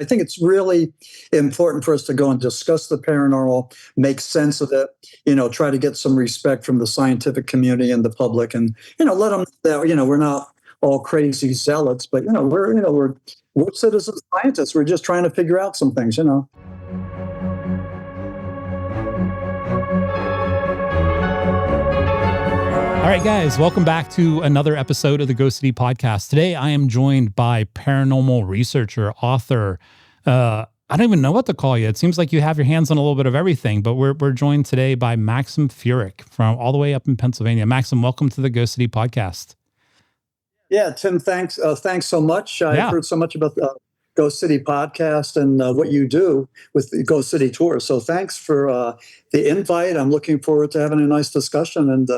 I think it's really important for us to go and discuss the paranormal, make sense of it, try to get some respect from the scientific community and the public, and, let them know that, we're not all crazy zealots, but, we're citizen scientists. We're just trying to figure out some things. All right, guys, welcome back to another episode of the Ghost City Podcast. Today, I am joined by paranormal researcher, author. I don't even know what to call you. It seems like you have your hands on a little bit of everything, but we're joined today by Maxim Furek from all the way up in Pennsylvania. Maxim, welcome to the Ghost City Podcast. Yeah, Tim, thanks. Thanks so much. I've heard so much about the Ghost City Podcast and what you do with the Ghost City Tour. So thanks for the invite. I'm looking forward to having a nice discussion and,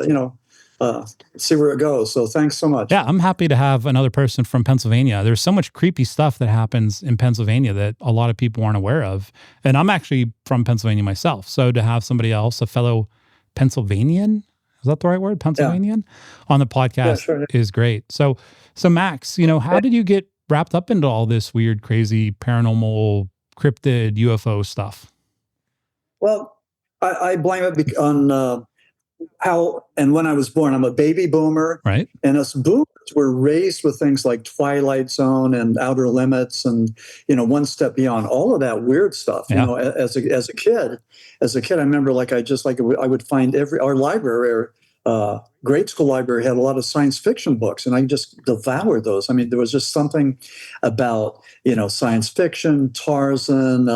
see where it goes. So thanks so much. Yeah, I'm happy to have another person from Pennsylvania. There's so much creepy stuff that happens in Pennsylvania that a lot of people aren't aware of. And I'm actually from Pennsylvania myself. So to have somebody else, a fellow Pennsylvanian, is that the right word? Pennsylvanian? On the podcast is great. So Max, how did you get wrapped up into all this weird, crazy, paranormal, cryptid, UFO stuff? Well, I blame it on how and when I was born. I'm a baby boomer, right? And us boomers were raised with things like Twilight Zone and Outer Limits, and One Step Beyond, all of that weird stuff. As a kid, I remember I would find our library. Grade school library had a lot of science fiction books, and I just devoured those. I mean, there was just something about science fiction, Tarzan,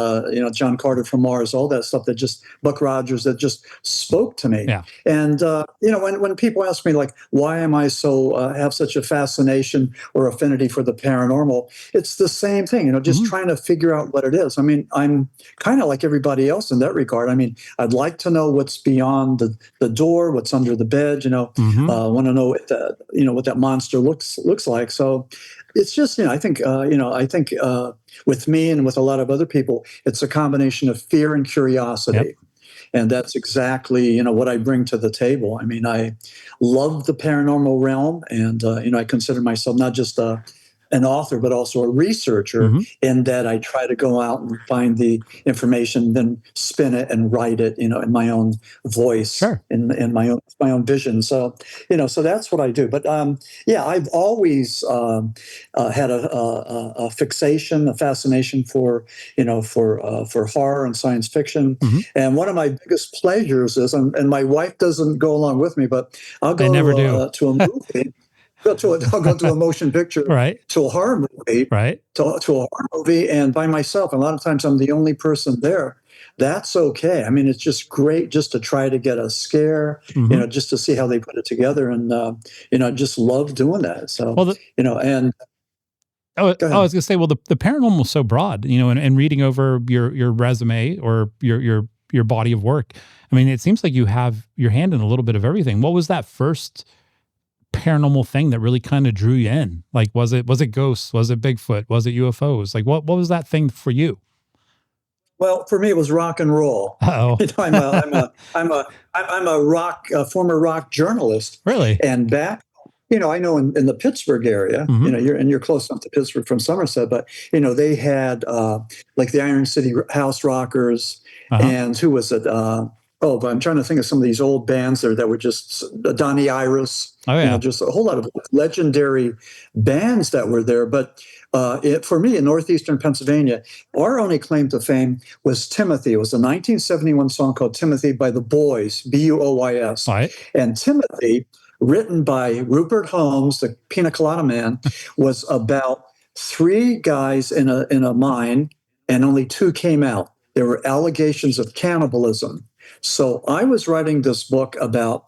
John Carter from Mars, all that stuff that just Buck Rogers that just spoke to me. Yeah. And when people ask me like, why am I so have such a fascination or affinity for the paranormal? It's the same thing. Just trying to figure out what it is. I mean, I'm kind of like everybody else in that regard. I mean, I'd like to know what's beyond the door, what's under the bed. Want to know what that monster looks like. So it's just I think with me and with a lot of other people, it's a combination of fear and curiosity. Yep. And that's exactly what I bring to the table. I mean, I love the paranormal realm, and I consider myself not just an author, but also a researcher, in that I try to go out and find the information, then spin it and write it, in my own voice, in my own vision. So, so that's what I do. But I've always had a fixation, a fascination for horror and science fiction. And one of my biggest pleasures is, and my wife doesn't go along with me, but I'll go to a movie. I'll go to a motion picture, to a horror movie, to a horror movie, and by myself. A lot of times I'm the only person there. That's okay. I mean, it's just great just to try to get a scare, just to see how they put it together, and I just love doing that. So, I was going to say, well, the paranormal is so broad, and reading over your resume or your body of work. I mean, it seems like you have your hand in a little bit of everything. What was that first paranormal thing that really kind of drew you in? Like, was it ghosts? Was it Bigfoot? Was it UFOs? Like, what was that thing for you? Well, for me, it was rock and roll. Uh-oh. I'm a former rock journalist. Really? And back, I know in the Pittsburgh area, you're close enough to Pittsburgh from Somerset, but they had like the Iron City House Rockers, and who was it? But I'm trying to think of some of these old bands there that were just Donnie Iris. Oh, yeah. Just a whole lot of legendary bands that were there. But for me, in northeastern Pennsylvania, our only claim to fame was Timothy. It was a 1971 song called Timothy by the Boys, Buoys. Right. And Timothy, written by Rupert Holmes, the Pina Colada Man, was about 3 guys in a mine, and only 2 came out. There were allegations of cannibalism. So I was writing this book about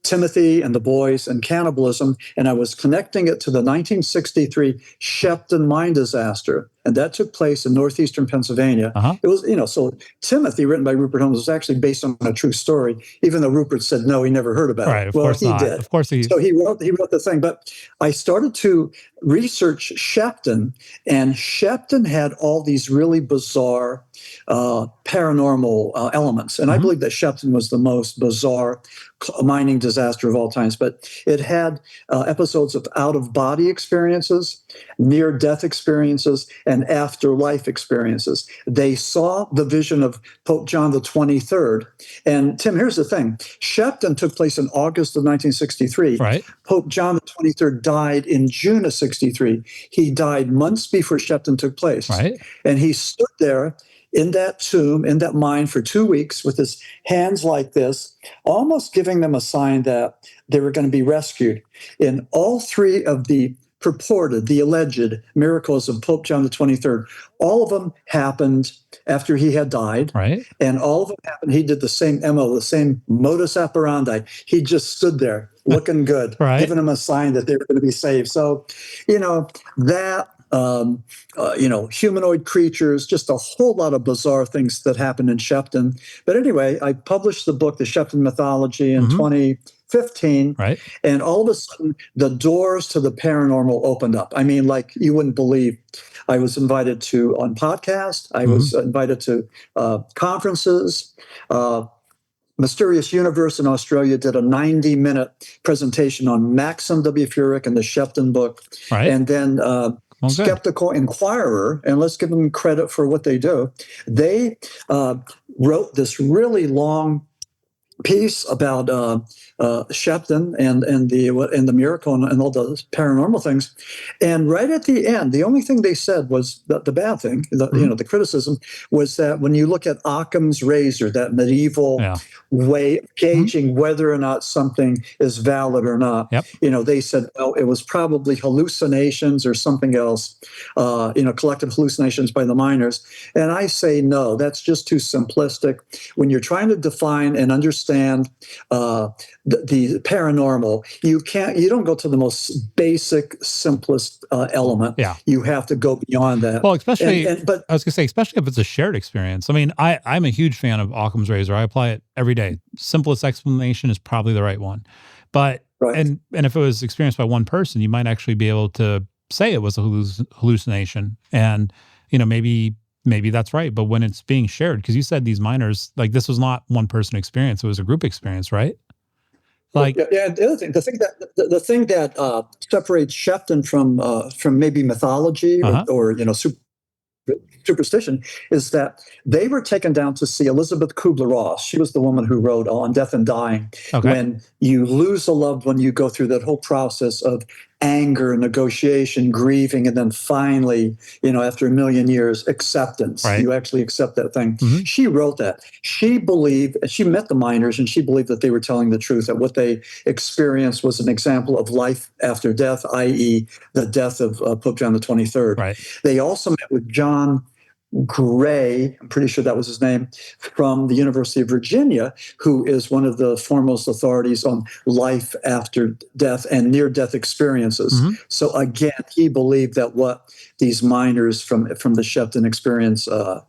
Timothy and the Boys and cannibalism, and I was connecting it to the 1963 Sheppton Mine Disaster, and that took place in northeastern Pennsylvania. It was, so Timothy, written by Rupert Holmes, was actually based on a true story, even though Rupert said no, he never heard about it. Of course he not. did. Of course he. So he wrote the thing. But I started to research Shepton, and Shepton had all these really bizarre paranormal elements, and I believe that Shepton was the most bizarre mining disaster of all times. But it had episodes of out-of-body experiences. near-death experiences, and afterlife experiences. They saw the vision of Pope John the 23rd. And Tim, here's the thing. Shepton took place in August of 1963. Right. Pope John the 23rd died in June of 63. He died months before Shepton took place. Right. And he stood there in that tomb, in that mine for 2 weeks with his hands like this, almost giving them a sign that they were going to be rescued. In all three of the purported, the alleged miracles of Pope John the 23rd, all of them happened after he had died. Right. And all of them happened. He did the same MO, the same modus operandi. He just stood there looking good, Right. giving them a sign that they were going to be saved. So, that humanoid creatures, just a whole lot of bizarre things that happened in Shepton. But anyway, I published the book, The Shepton Mythology, in 2015. Right. And all of a sudden, the doors to the paranormal opened up. I mean, like you wouldn't believe. I was invited on podcasts. I was invited to conferences. Mysterious Universe in Australia did a 90-minute presentation on Maxim W. Furek and the Shepton book. Right. And then Skeptical Inquirer, and let's give them credit for what they do. They wrote this really long piece about Shepton and the miracle and all the paranormal things, and right at the end, the only thing they said was that the bad thing, the criticism was that when you look at Occam's razor, that medieval way of gauging whether or not something is valid or not, they said, well, it was probably hallucinations or something else, collective hallucinations by the miners. And I say no, that's just too simplistic. When you're trying to define and understand the paranormal, you don't go to the most basic, simplest element. You have to go beyond that. Well, especially, but I was going to say, especially if it's a shared experience. I mean, I'm a huge fan of Occam's razor. I apply it every day. Simplest explanation is probably the right one. But and if it was experienced by one person, you might actually be able to say it was a hallucination, and maybe that's right. But when it's being shared, because you said these miners, like, this was not one person experience, it was a group experience, right? Like, the other thing, the thing that separates Shepton from maybe mythology or superstition is that they were taken down to see Elizabeth Kubler-Ross. She was the woman who wrote On Death and Dying. When you lose a loved one, you go through that whole process of anger, negotiation, grieving, and then finally, after a million years, acceptance. You actually accept that thing. She wrote that. She met the miners, and she believed that they were telling the truth, that what they experienced was an example of life after death, i.e. the death of Pope John the 23rd. They also met with John Gray, I'm pretty sure that was his name, from the University of Virginia, who is one of the foremost authorities on life after death and near-death experiences. So again, he believed that what these miners from the Shepton experience, was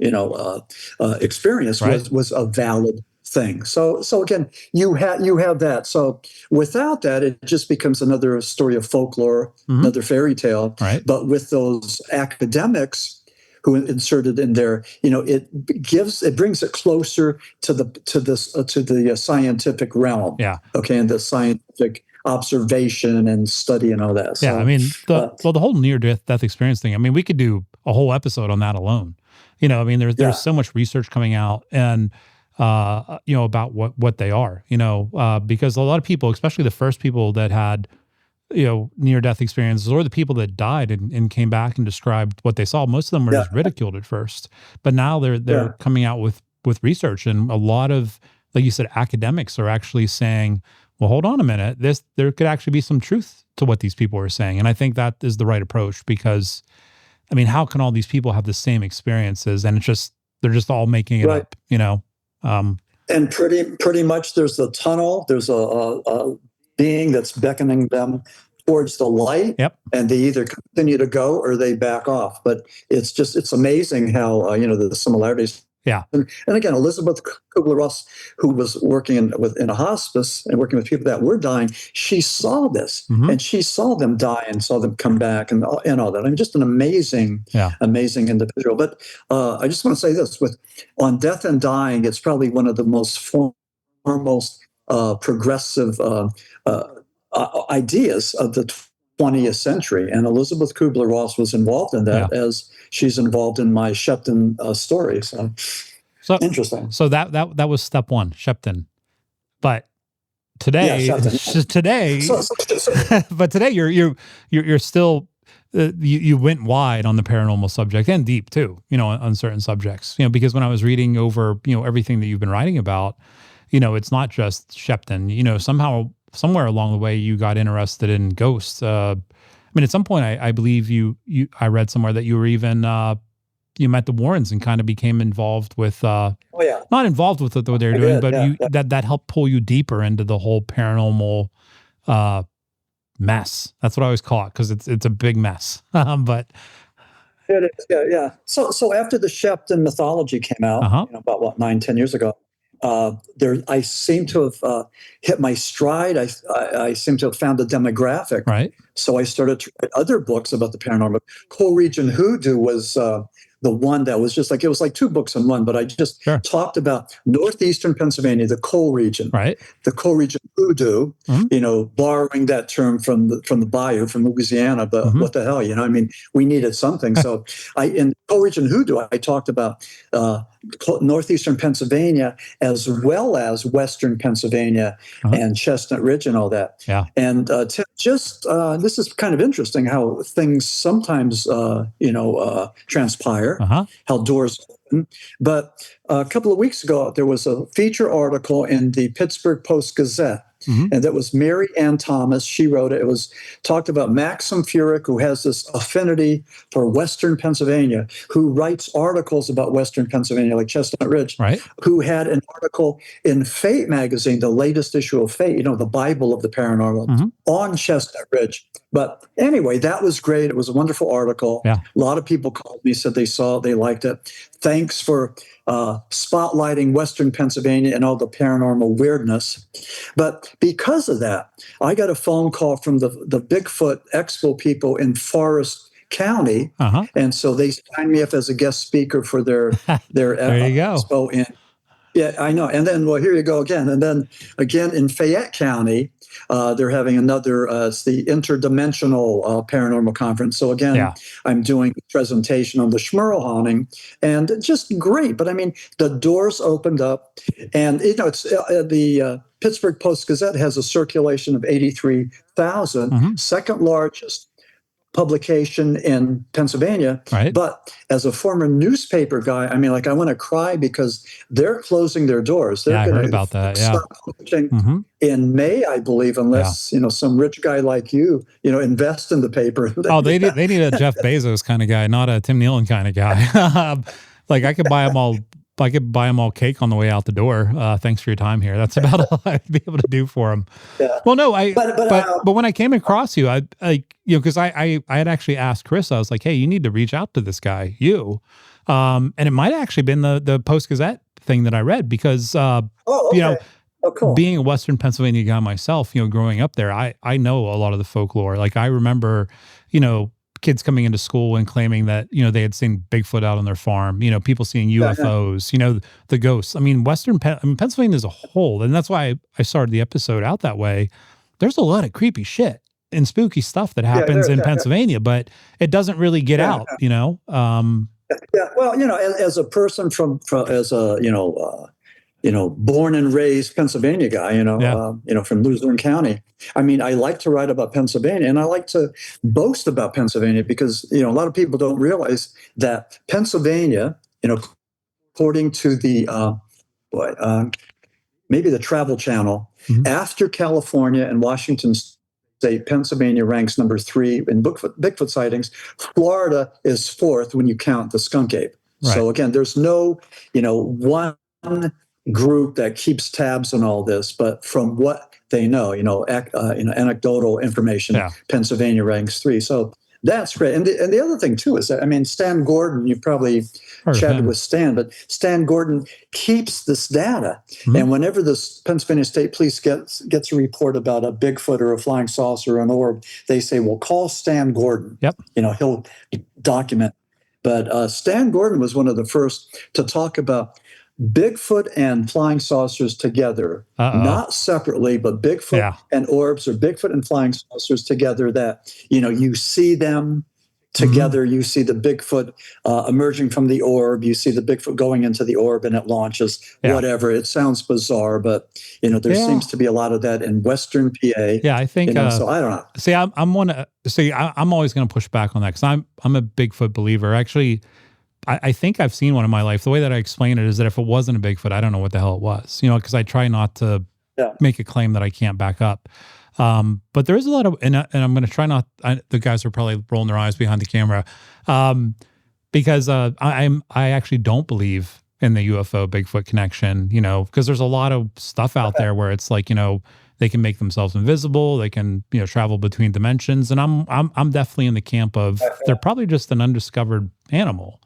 a valid thing. So again, you have that. So without that, it just becomes another story of folklore, another fairy tale. But with those academics who inserted in there, it brings it closer to the scientific realm. And the scientific observation and study and all that. So, I mean, the whole near-death experience thing. I mean, we could do a whole episode on that alone. There's so much research coming out and about what they are. Because a lot of people, especially the first people that had near-death experiences, or the people that died and came back and described what they saw, most of them were just ridiculed at first. But now they're coming out with research, and a lot of, like you said, academics are actually saying, well, hold on a minute, there could actually be some truth to what these people are saying. And I think that is the right approach, because, I mean, how can all these people have the same experiences and they're just all making it up, And pretty much there's a tunnel, there's a being that's beckoning them towards the light, and they either continue to go or they back off. But it's amazing how the similarities. And again, Elizabeth Kubler-Ross, who was working in a hospice and working with people that were dying, she saw this, and she saw them die and saw them come back and all that. I mean, just an amazing individual. But I just want to say this: On Death and Dying, it's probably one of the most foremost progressive ideas of the 20th century. And Elizabeth Kubler-Ross was involved in that, as she's involved in my Shepton story. So interesting. So that was step one, Shepton. But today, but today you're still you went wide on the paranormal subject and deep too, on certain subjects, because when I was reading over, everything that you've been writing about, it's not just Shepton, somehow, somewhere along the way, you got interested in ghosts. I mean, at some point, I believe I read somewhere that you were even, you met the Warrens and kind of became involved with, not involved with what they're doing, but that helped pull you deeper into the whole paranormal, mess. That's what I always call it, because it's a big mess. But it is, yeah. So after the Shepton mythology came out, about 9-10 years ago, I seem to have hit my stride. I seem to have found a demographic. Right. So I started to write other books about the paranormal. Coal-Region Hoodoo was the one that was just like, it was like 2 books in one, but I just talked about northeastern Pennsylvania, the coal region, the Coal-Region Hoodoo, borrowing that term from the bayou, from Louisiana, but what the hell, I mean, we needed something. So in Coal-Region Hoodoo, I talked about northeastern Pennsylvania, as well as western Pennsylvania and Chestnut Ridge and all that. Yeah. And this is kind of interesting how things sometimes, transpire, how doors open. But a couple of weeks ago, there was a feature article in the Pittsburgh Post-Gazette, and that was Mary Ann Thomas. She wrote it. It was talked about Maxim Furek, who has this affinity for Western Pennsylvania, who writes articles about Western Pennsylvania, like Chestnut Ridge, who had an article in Fate magazine, the latest issue of Fate, the Bible of the paranormal, on Chestnut Ridge. But anyway, that was great. It was a wonderful article. Yeah. A lot of people called me, said they saw it, they liked it. Thanks for spotlighting Western Pennsylvania and all the paranormal weirdness. But because of that, I got a phone call from the Bigfoot Expo people in Forest County. And so they signed me up as a guest speaker for their there you go. Expo. Yeah, I know. And then, well, here you go again. And then again in Fayette County, they're having another, it's the Interdimensional Paranormal Conference. So again, I'm doing a presentation on the Smurl haunting, and just great. But I mean, the doors opened up, and it's the Pittsburgh Post-Gazette has a circulation of 83,000, second largest publication in Pennsylvania. But as a former newspaper guy, I mean, I want to cry because they're closing their doors. They're I heard about that. Stop publishing in May, I believe, unless some rich guy like you, invest in the paper. They need a Jeff Bezos kind of guy, not a Tim Nealon kind of guy. I could buy them all. I could buy them all cake on the way out the door. Thanks for your time here. That's about all I'd be able to do for them. Yeah. Well, no, but when I came across you, because I had actually asked Chris, I was like, hey, you need to reach out to this guy, and it might have actually been the Post-Gazette thing that I read, because, cool. Being a Western Pennsylvania guy myself, growing up there, I know a lot of the folklore. I remember, kids coming into school and claiming that, they had seen Bigfoot out on their farm, people seeing UFOs, the ghosts. I mean, Pennsylvania as a whole, and that's why I started the episode out that way. There's a lot of creepy shit and spooky stuff that happens in Pennsylvania, but it doesn't really get out, Well, as a person as a, born and raised Pennsylvania guy, from Luzerne County. I mean, I like to write about Pennsylvania, and I like to boast about Pennsylvania because, a lot of people don't realize that Pennsylvania, according to the, maybe the Travel Channel, after California and Washington State, Pennsylvania ranks number 3 in Bigfoot sightings. Florida is 4th when you count the skunk ape. So again, there's no, one group that keeps tabs on all this, but from what they know, anecdotal information, Pennsylvania ranks 3. So that's great. And the other thing too is that, I mean, Stan Gordon, you've probably chatted with Stan, but Stan Gordon keeps this data. And whenever the Pennsylvania State Police gets a report about a Bigfoot or a flying saucer or an orb, they say, well, call Stan Gordon. He'll document. But Stan Gordon was one of the first to talk about Bigfoot and flying saucers together, not separately, but Bigfoot and orbs, or Bigfoot and flying saucers together, that, you see them together. You see the Bigfoot emerging from the orb. You see the Bigfoot going into the orb and it launches, whatever. It sounds bizarre, but, there seems to be a lot of that in Western PA. Yeah, I think, so I don't know. See, I'm always going to push back on that, because I'm a Bigfoot believer. Actually, I think I've seen one in my life. The way that I explain it is that if it wasn't a Bigfoot, I don't know what the hell it was, because I try not to make a claim that I can't back up. But there is a lot of, and I'm going to try not, the guys are probably rolling their eyes behind the camera, because I actually don't believe in the UFO Bigfoot connection, because there's a lot of stuff out there where it's like, they can make themselves invisible, they can, travel between dimensions. And I'm definitely in the camp of, they're probably just an undiscovered animal.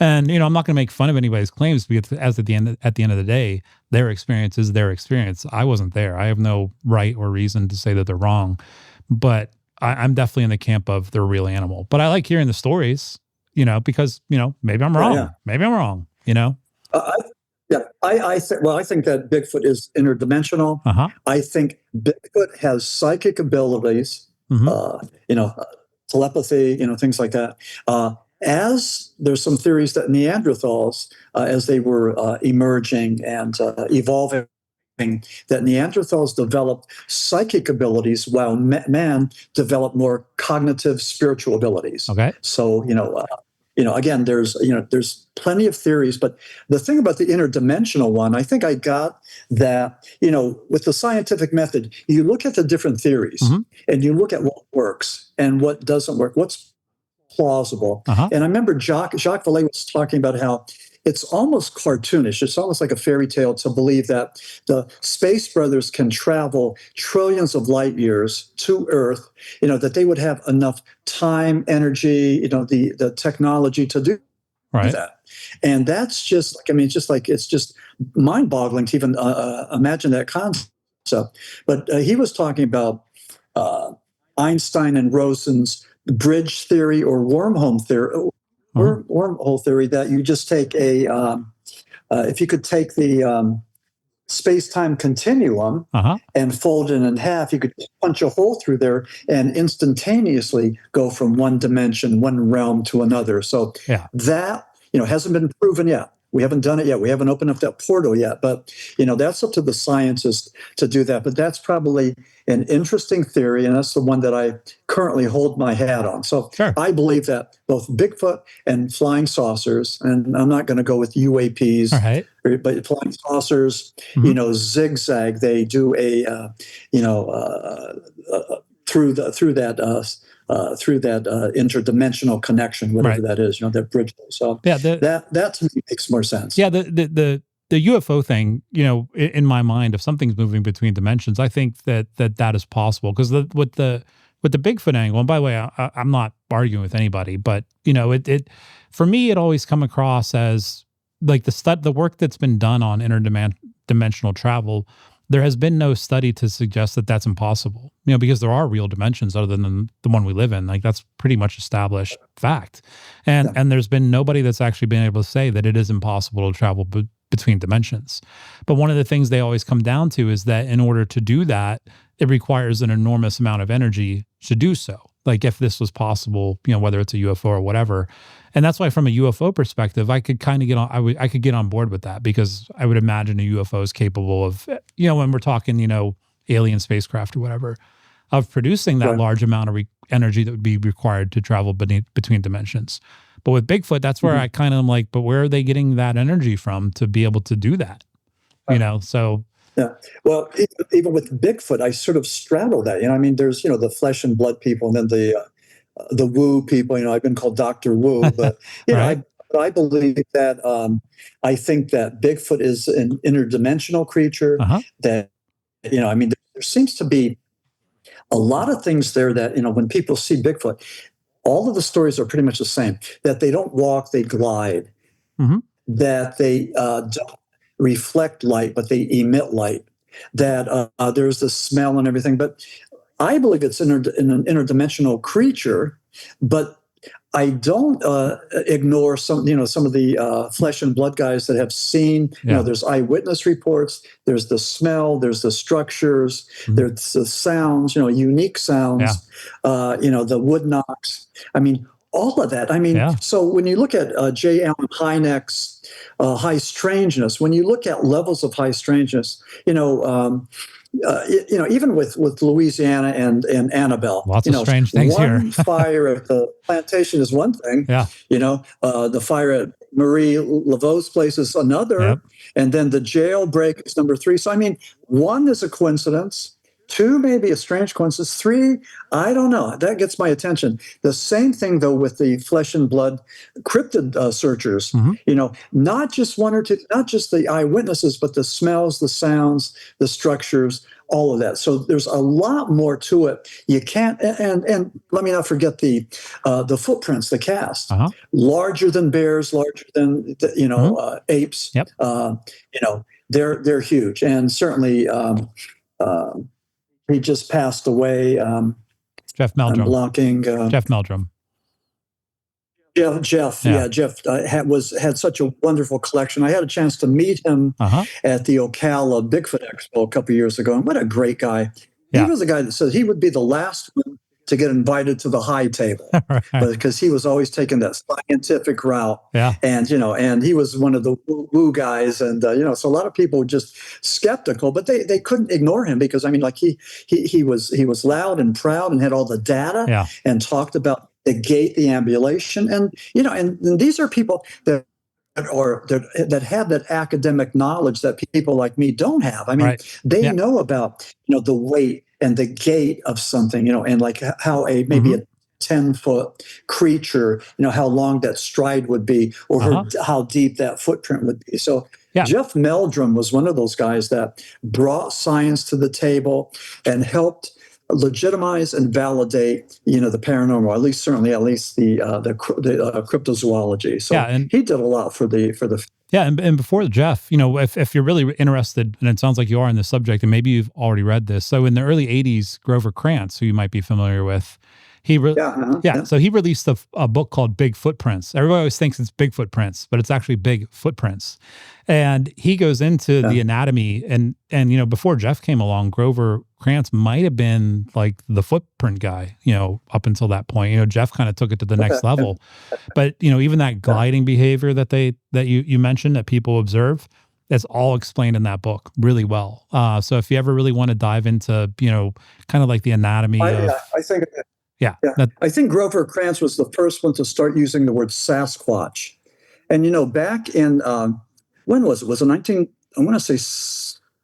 And, I'm not going to make fun of anybody's claims, because at the end of the day, their experience is their experience. I wasn't there. I have no right or reason to say that they're wrong, but I'm definitely in the camp of they're a real animal. But I like hearing the stories, because, maybe I'm wrong. Maybe I'm wrong, I think that Bigfoot is interdimensional. I think Bigfoot has psychic abilities, telepathy, things like that. As there's some theories that Neanderthals, as they were emerging and evolving, that Neanderthals developed psychic abilities, while man developed more cognitive, spiritual abilities. Okay. So, again, there's plenty of theories, but the thing about the interdimensional one, I think I got that, with the scientific method, you look at the different theories and you look at what works and what doesn't work, what's plausible. And I remember Jacques Vallée was talking about how it's almost cartoonish. It's almost like a fairy tale to believe that the Space Brothers can travel trillions of light years to Earth, that they would have enough time, energy, the technology to do that. And that's just, it's just mind-boggling to even imagine that concept. But he was talking about Einstein and Rosen's bridge theory, or wormhole theory, that you just take if you could take the space-time continuum and fold it in half, you could punch a hole through there and instantaneously go from one dimension, one realm to another. So that, hasn't been proven yet. We haven't done it yet. We haven't opened up that portal yet, but that's up to the scientists to do that. But that's probably an interesting theory, and that's the one that I currently hold my hat on. So I believe that both Bigfoot and flying saucers, and I'm not going to go with UAPs, but flying saucers, zigzag. They do through that interdimensional connection, whatever that is, that bridge. So that to me makes more sense. Yeah, the UFO thing, in my mind, if something's moving between dimensions, I think that is possible, because with the Bigfoot angle, and by the way, I'm not arguing with anybody, but it for me, it always come across as like the work that's been done on interdimensional travel. There has been no study to suggest that that's impossible, because there are real dimensions other than the one we live in. Like, that's pretty much established fact. And there's been nobody that's actually been able to say that it is impossible to travel between dimensions. But one of the things they always come down to is that in order to do that, it requires an enormous amount of energy to do so. Like, if this was possible, whether it's a UFO or whatever. And that's why, from a UFO perspective, I could kind of get on, I could get on board with that, because I would imagine a UFO is capable of, when we're talking, alien spacecraft or whatever, of producing that large amount of energy that would be required to travel between dimensions. But with Bigfoot, that's where I kind of am like, but where are they getting that energy from to be able to do that? So. Yeah. Well, even with Bigfoot, I sort of straddle that. There's, the flesh and blood people, and then the woo people. I've been called Dr. Woo, but I believe that I think that Bigfoot is an interdimensional creature. That there seems to be a lot of things there that when people see Bigfoot, all of the stories are pretty much the same. That they don't walk, they glide. That they don't reflect light, but they emit light. That there's the smell and everything. But I believe it's an interdimensional creature, but I don't ignore some of the flesh and blood guys that have seen. There's eyewitness reports. There's the smell. There's the structures. There's the sounds. Unique sounds. The wood knocks. I mean, all of that. I mean, so when you look at J. Allen Hynek's high strangeness, when you look at levels of high strangeness, even with Louisiana and Annabelle, lots of strange things here. One fire at the plantation is one thing. The fire at Marie Laveau's place is another, and then the jailbreak is number 3. So I mean, 1 is a coincidence. 2, maybe a strange coincidence. 3, I don't know. That gets my attention. The same thing, though, with the flesh and blood cryptid searchers. Not just 1 or 2, not just the eyewitnesses, but the smells, the sounds, the structures, all of that. So there's a lot more to it. You can't, and let me not forget the footprints, the cast, larger than bears, larger than apes. They're huge, and certainly. He just passed away. Jeff Meldrum. I'm blocking. Jeff Meldrum. Jeff. Jeff had such a wonderful collection. I had a chance to meet him at the Ocala Bigfoot Expo a couple of years ago, and what a great guy. He was a guy that said he would be the last one to get invited to the high table, because he was always taking that scientific route. And he was one of the woo guys, and so a lot of people were just skeptical, but they couldn't ignore him, because I mean, like he was loud and proud and had all the data and talked about the gait, the ambulation, and and these are people that have that academic knowledge that people like me don't have. I mean, they know about the weight and the gait of something, and like how maybe a 10-foot creature, how long that stride would be, or how deep that footprint would be. So Jeff Meldrum was one of those guys that brought science to the table and helped legitimize and validate, the paranormal, at least the cryptozoology. So he did a lot for the. Yeah, and before Jeff, if you're really interested, and it sounds like you are in this subject, and maybe you've already read this. So in the early '80s, Grover Krantz, who you might be familiar with, so he released a book called Big Footprints. Everybody always thinks it's Big Footprints, but it's actually Big Footprints. And he goes into the anatomy, and before Jeff came along, Grover Krantz might have been like the footprint guy, up until that point. Jeff kind of took it to the next level. But even that gliding behavior that you mentioned that people observe, that's all explained in that book really well. So if you ever really want to dive into, kind of like the anatomy I think. I think Grover Krantz was the first one to start using the word Sasquatch. And back in when was it? Was it 19? I want to say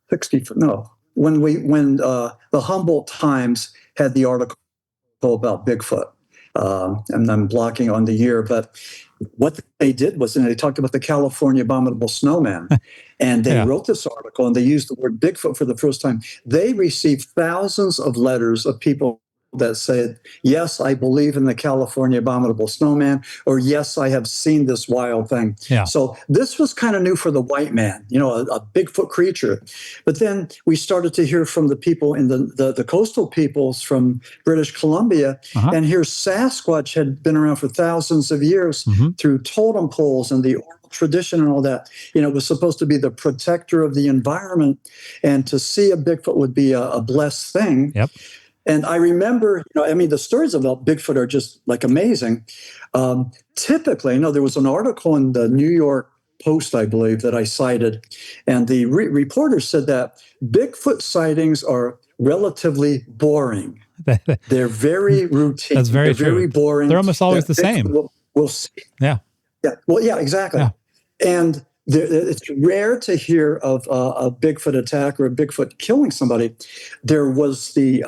60. No, when the Humboldt Times had the article about Bigfoot. And I'm blocking on the year, but what they did was, they talked about the California abominable snowman, and they wrote this article, and they used the word Bigfoot for the first time. They received thousands of letters of people that said, yes, I believe in the California abominable snowman, or yes, I have seen this wild thing. So this was kind of new for the white man, a Bigfoot creature. But then we started to hear from the people in the coastal peoples from British Columbia, and here Sasquatch had been around for thousands of years through totem poles and the oral tradition and all that. It was supposed to be the protector of the environment, and to see a Bigfoot would be a blessed thing. And I remember, the stories about Bigfoot are just like amazing. Typically, there was an article in the New York Post, I believe, that I cited, and the reporter said that Bigfoot sightings are relatively boring. They're very routine. That's very true. Very boring. They're almost always the same. We'll see. Yeah. Well, yeah, exactly. And it's rare to hear of a Bigfoot attack or a Bigfoot killing somebody. There was the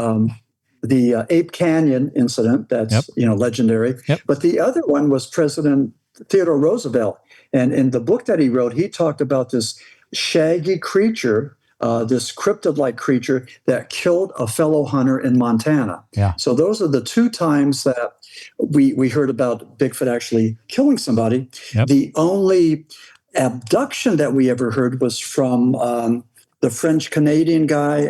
Ape Canyon incident. That's legendary. But the other one was President Theodore Roosevelt, and in the book that he wrote, he talked about this shaggy creature, this cryptid-like creature that killed a fellow hunter in Montana. So those are the 2 times that we heard about Bigfoot actually killing somebody. The only abduction that we ever heard was from the French-Canadian guy.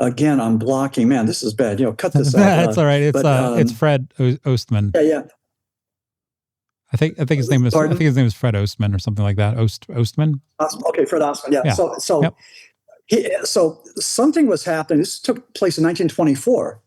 again, I'm blocking. Man, this is bad. Cut this out. That's all right. It's but, Fred Ostman. yeah. I think his name is Pardon? I think his name is Fred Ostman or something like that. Ostman. Okay, Fred Ostman. Yeah. Yeah. So Yep. so something was happening. This took place in 1924.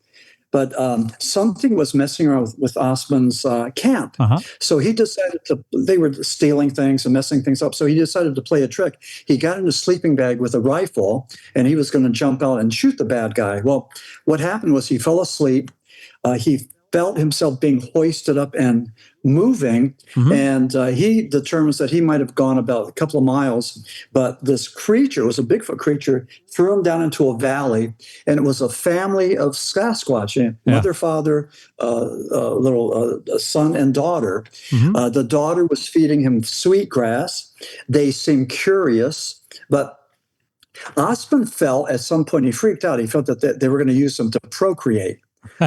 But something was messing around with Ostman's camp. So he decided they were stealing things and messing things up. So he decided to play a trick. He got in a sleeping bag with a rifle, and he was going to jump out and shoot the bad guy. Well, what happened was he fell asleep. He felt himself being hoisted up and moving, and he determines that he might have gone about a couple of miles, but this creature, was a Bigfoot creature, threw him down into a valley, and it was a family of Sasquatch, mother, father, little son and daughter. The daughter was feeding him sweet grass. They seemed curious, but Osmond felt at some point, he freaked out. He felt that they were going to use him to procreate.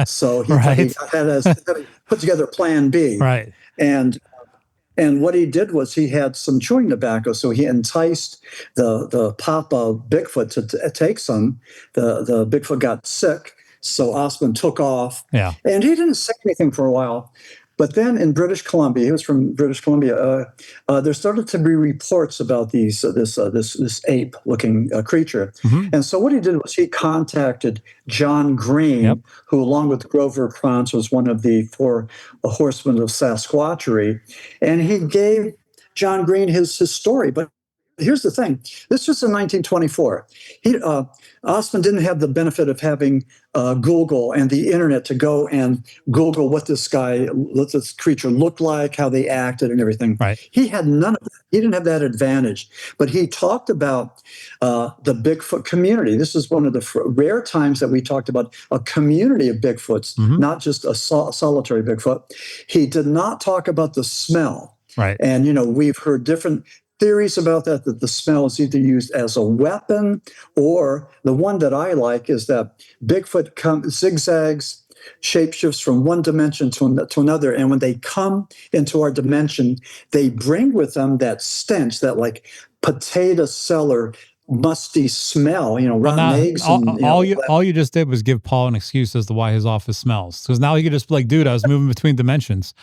So he had to put together plan B. Right. And what he did was he had some chewing tobacco. So he enticed the papa Bigfoot to take some. The Bigfoot got sick. So Osmond took off. Yeah. And he didn't say anything for a while. But then in British Columbia, he was from British Columbia. There started to be reports about this ape-looking creature, and so what he did was he contacted John Green, who, along with Grover Krantz, was one of the 4 horsemen of Sasquatchery, and he gave John Green his story. But here's the thing: this was in 1924. Osmond didn't have the benefit of having Google and the internet to go and Google what this creature looked like, how they acted, and everything. Right. He had none of that. He didn't have that advantage. But he talked about the Bigfoot community. This is one of the rare times that we talked about a community of Bigfoots, not just a solitary Bigfoot. He did not talk about the smell. Right. And, we've heard different theories about that the smell is either used as a weapon, or the one that I like is that Bigfoot zigzags, shapeshifts from one dimension to another. And when they come into our dimension, they bring with them that stench, that like potato cellar, musty smell, rotten eggs. All you just did was give Paul an excuse as to why his office smells. Because now he could just be like, dude, I was moving between dimensions.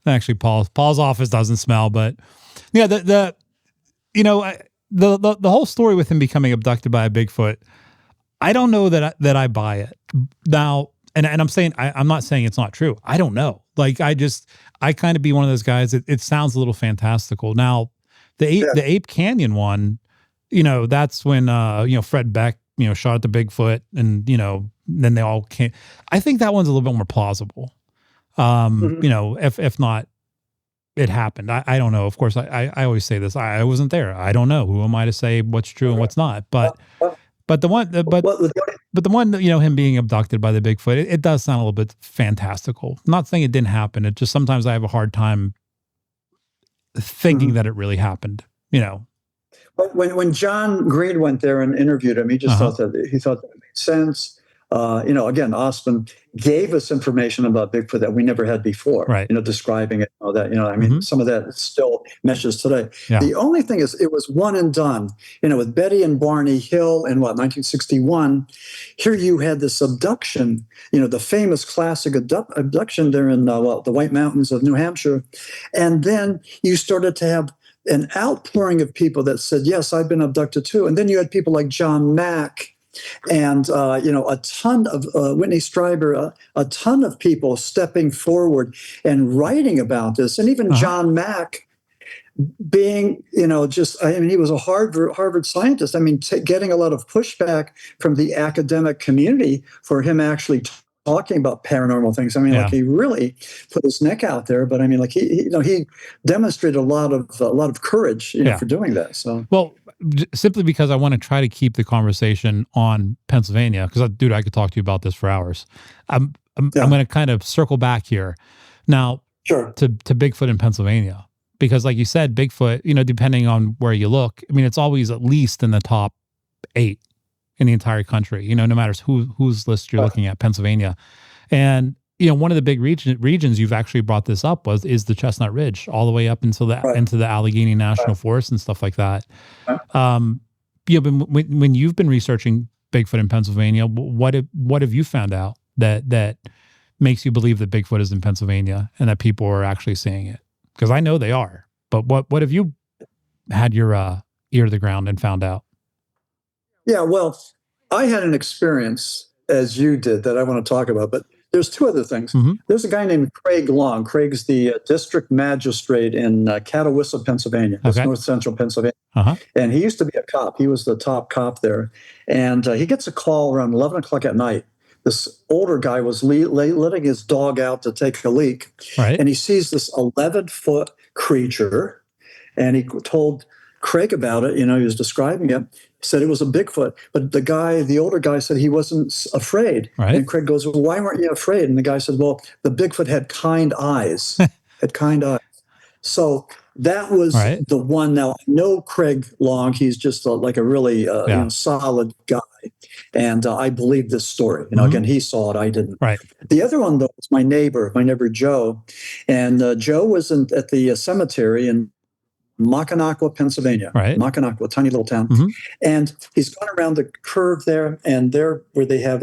Actually, Paul's office doesn't smell, but yeah, the whole story with him becoming abducted by a Bigfoot, I don't know that I buy it now. And I'm saying, I'm not saying it's not true. I don't know. Like, I kind of be one of those guys. It sounds a little fantastical. Now, the Ape Canyon one, that's when Fred Beck, shot at the Bigfoot, and then they all came. I think that one's a little bit more plausible. If not, it happened. I don't know. Of course, I always say this. I wasn't there. I don't know. Who am I to say what's true and what's not? But the one, him being abducted by the Bigfoot, it does sound a little bit fantastical. I'm not saying it didn't happen. It just, sometimes I have a hard time thinking that it really happened, But when John Green went there and interviewed him, he just thought that made sense. Again, Austin gave us information about Bigfoot that we never had before, right? Describing it, all that, some of that still meshes today. Yeah. The only thing is, it was one and done, with Betty and Barney Hill in 1961. Here you had this abduction, the famous classic abduction there in the White Mountains of New Hampshire. And then you started to have an outpouring of people that said, yes, I've been abducted too. And then you had people like John Mack, and a ton of Whitney Strieber, a ton of people stepping forward and writing about this, and even John Mack being, he was a Harvard scientist. Getting a lot of pushback from the academic community for him actually talking about paranormal things. He really put his neck out there, but he demonstrated a lot of courage, for doing that. So simply because I want to try to keep the conversation on Pennsylvania, because dude, I could talk to you about this for hours. I'm going to kind of circle back here now to Bigfoot in Pennsylvania, because like you said, Bigfoot, depending on where you look, it's always at least in the top 8 in the entire country, no matter whose list you're looking at, Pennsylvania. And, one of the big regions you've actually brought this up is the Chestnut Ridge, all the way up into the Allegheny National Forest and stuff like that. when you've been researching Bigfoot in Pennsylvania, what have you found out that makes you believe that Bigfoot is in Pennsylvania and that people are actually seeing it? Because I know they are, but what have you had your ear to the ground and found out? Yeah, well, I had an experience as you did that I want to talk about, but there's two other things. Mm-hmm. There's a guy named Craig Long. Craig's the district magistrate in Catawissa, Pennsylvania. That's north central Pennsylvania. Uh-huh. And he used to be a cop. He was the top cop there. And he gets a call around 11 o'clock at night. This older guy was letting his dog out to take a leak. Right. And he sees this 11-foot creature. And he told Craig about it. He was describing it. He said it was a Bigfoot, but the older guy said he wasn't afraid. Right. And Craig goes, well, why weren't you afraid? And the guy said, well, the Bigfoot had kind eyes, So that was the one. Now, I know Craig Long. He's just like a really solid guy. And I believe this story. Again, he saw it. I didn't. Right. The other one, though, was my neighbor Joe. And Joe was at the cemetery in Mackinac, Pennsylvania. Right. Mackinac, a tiny little town. Mm-hmm. And he's gone around the curve there, and there where they have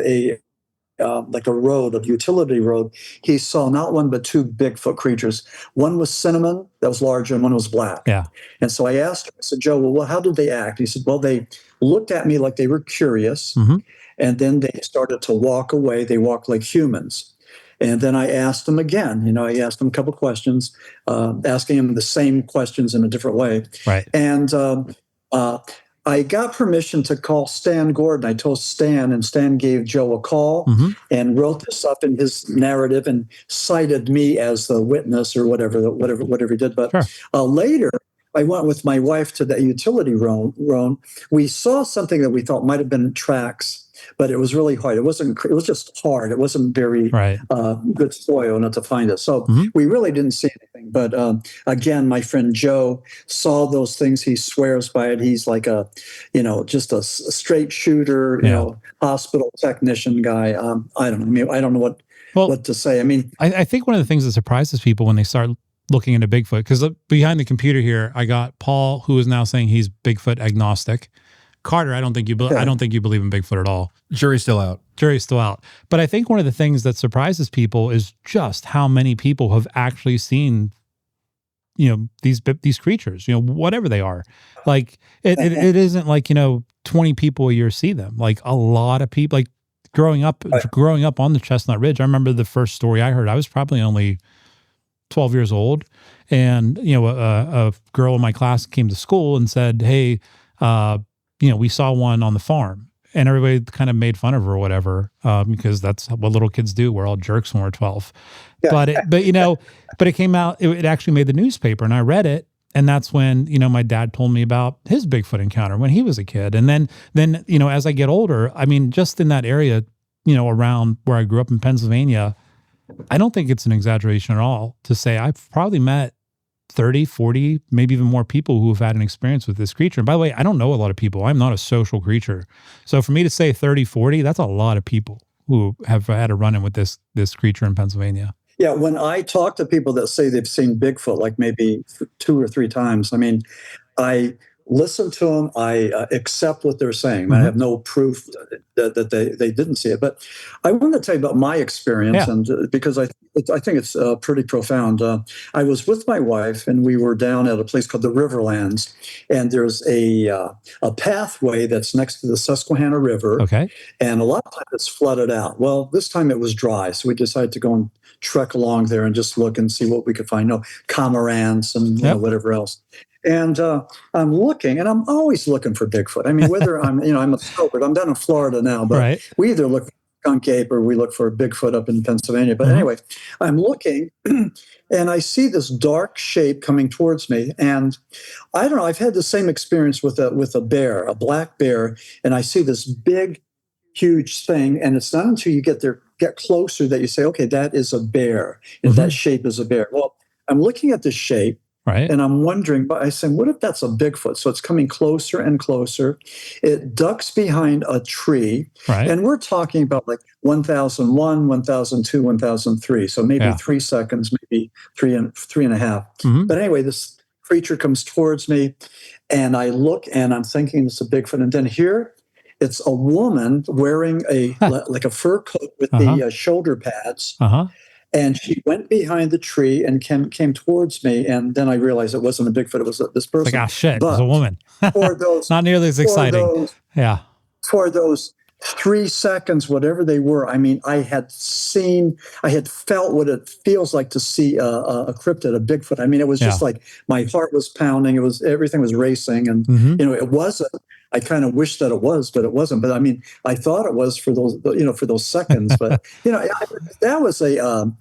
like a road, a utility road, he saw not one but two Bigfoot creatures. One was cinnamon, that was larger, and one was black. Yeah. And so I asked him, I said, Joe, well, how did they act? He said, well, they looked at me like they were curious, and then they started to walk away. They walked like humans. And then I asked him again. I asked him a couple questions, asking him the same questions in a different way. Right. And I got permission to call Stan Gordon. I told Stan, and Stan gave Joe a call and wrote this up in his narrative and cited me as the witness or whatever he did. But later, I went with my wife to the utility road. We saw something that we thought might have been tracks, but it was really hard. It was just hard. It wasn't very good soil not to find it. So we really didn't see anything. But again, my friend Joe saw those things. He swears by it. He's like just a straight shooter, hospital technician guy. I don't know. I mean, I don't know what to say. I mean, I think one of the things that surprises people when they start looking into Bigfoot, because behind the computer here, I got Paul, who is now saying he's Bigfoot agnostic. Carter, I don't think you believe in Bigfoot at all. Jury's still out. But I think one of the things that surprises people is just how many people have actually seen, these creatures, whatever they are. Like it isn't like 20 people a year see them. Like a lot of people. Like growing up on the Chestnut Ridge, I remember the first story I heard. I was probably only 12 years old, and a girl in my class came to school and said, "Hey, we saw one on the farm," and everybody kind of made fun of her or whatever, because that's what little kids do. We're all jerks when we're 12. Yeah. But it came out. It actually made the newspaper, and I read it, and that's when my dad told me about his Bigfoot encounter when he was a kid, and then as I get older, I mean, just in that area, around where I grew up in Pennsylvania, I don't think it's an exaggeration at all to say I've probably met 30, 40, maybe even more people who have had an experience with this creature. And by the way, I don't know a lot of people. I'm not a social creature. So for me to say 30, 40, that's a lot of people who have had a run-in with this creature in Pennsylvania. Yeah, when I talk to people that say they've seen Bigfoot, like maybe 2 or 3 times, I mean, I listen to them. I accept what they're saying. I have no proof that they didn't see it. But I want to tell you about my experience, and because I think it's pretty profound. I was with my wife, and we were down at a place called the Riverlands, and there's a pathway that's next to the Susquehanna River. Okay. And a lot of times it's flooded out. Well, this time it was dry, so we decided to go and trek along there and just look and see what we could find. Cormorants and whatever else. And I'm looking, and I'm always looking for Bigfoot. I mean, whether I'm a snowbird. I'm down in Florida now, but we either look for skunk ape or we look for Bigfoot up in Pennsylvania. But anyway, I'm looking, and I see this dark shape coming towards me. And I don't know, I've had the same experience with a bear, a black bear, and I see this big, huge thing. And it's not until you get closer that you say, okay, that is a bear. And that shape is a bear. Well, I'm looking at the shape. Right. And I'm wondering, but I said, what if that's a Bigfoot? So it's coming closer and closer. It ducks behind a tree. Right. And we're talking about like 1001, 1002, 1003. So maybe 3 seconds, maybe three and a half. But anyway, this creature comes towards me, and I look, and I'm thinking it's a Bigfoot. And then here, it's a woman wearing like a fur coat with the shoulder pads. And she went behind the tree and came towards me. And then I realized it wasn't a Bigfoot. It was this person. It's like, shit, it was a woman. For those, not nearly as exciting. For those 3 seconds, whatever they were, I mean, I had felt what it feels like to see a cryptid, a Bigfoot. I mean, it was just like my heart was pounding. Everything was racing. And, it wasn't. I kind of wish that it was, but it wasn't. But I mean, I thought it was for those seconds. But that was a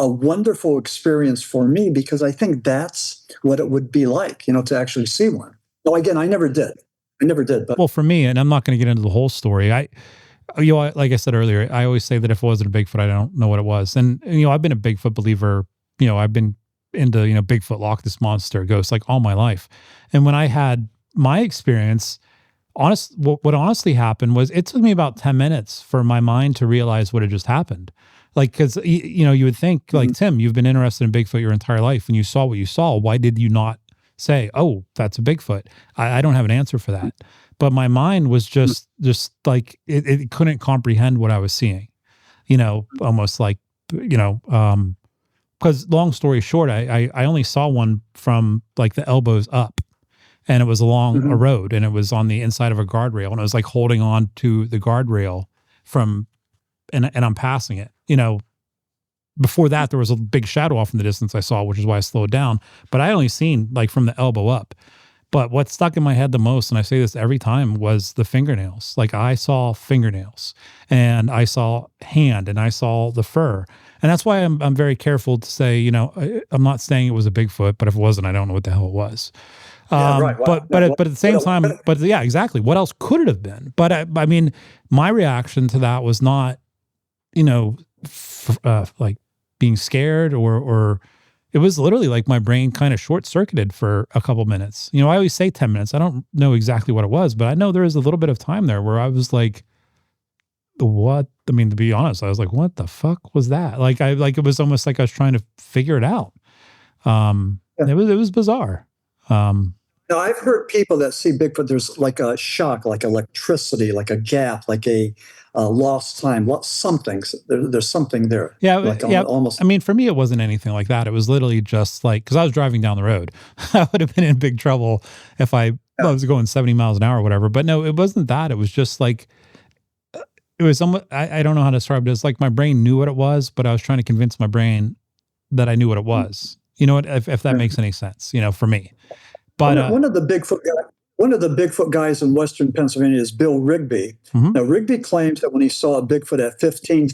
wonderful experience for me, because I think that's what it would be like, to actually see one. No, again, I never did. But well, for me, and I'm not going to get into the whole story. Like I said earlier, I always say that if it wasn't a Bigfoot, I don't know what it was. And I've been a Bigfoot believer. I've been into Bigfoot, Loch Ness Monster, ghosts, like all my life. And when I had my experience, what honestly happened was it took me about 10 minutes for my mind to realize what had just happened. Like, because, you would think, like, Tim, you've been interested in Bigfoot your entire life, and you saw what you saw. Why did you not say, oh, that's a Bigfoot? I don't have an answer for that. But my mind was just like, it couldn't comprehend what I was seeing, almost like, because long story short, I only saw one from like the elbows up. And it was along a road, and it was on the inside of a guardrail, and it was like holding on to the guardrail and I'm passing it. Before that, there was a big shadow off in the distance I saw, which is why I slowed down. But I only seen like from the elbow up. But what stuck in my head the most, and I say this every time, was the fingernails. Like, I saw fingernails, and I saw hand, and I saw the fur. And that's why I'm very careful to say, I'm not saying it was a Bigfoot, but if it wasn't, I don't know what the hell it was. Right. But at the same time, exactly. What else could it have been? But I mean, my reaction to that was not, like being scared or it was literally like my brain kind of short circuited for a couple minutes. I always say 10 minutes. I don't know exactly what it was, but I know there was a little bit of time there where I was like, what? I mean, to be honest, I was like, what the fuck was that? Like, it was almost like I was trying to figure it out. It was bizarre. Now, I've heard people that see Bigfoot, there's like a shock, like electricity, like a gap, like a lost time, something. There's something there. Yeah, almost. I mean, for me, it wasn't anything like that. It was literally just like, because I was driving down the road. I would have been in big trouble if I was going 70 miles an hour or whatever. But no, it wasn't that. It was just like, it was somewhat, I don't know how to describe it. It's like my brain knew what it was, but I was trying to convince my brain that I knew what it was. You know what? If that makes any sense, for me. But one of the Bigfoot guys in Western Pennsylvania is Bill Rigby. Now, Rigby claims that when he saw a Bigfoot at 15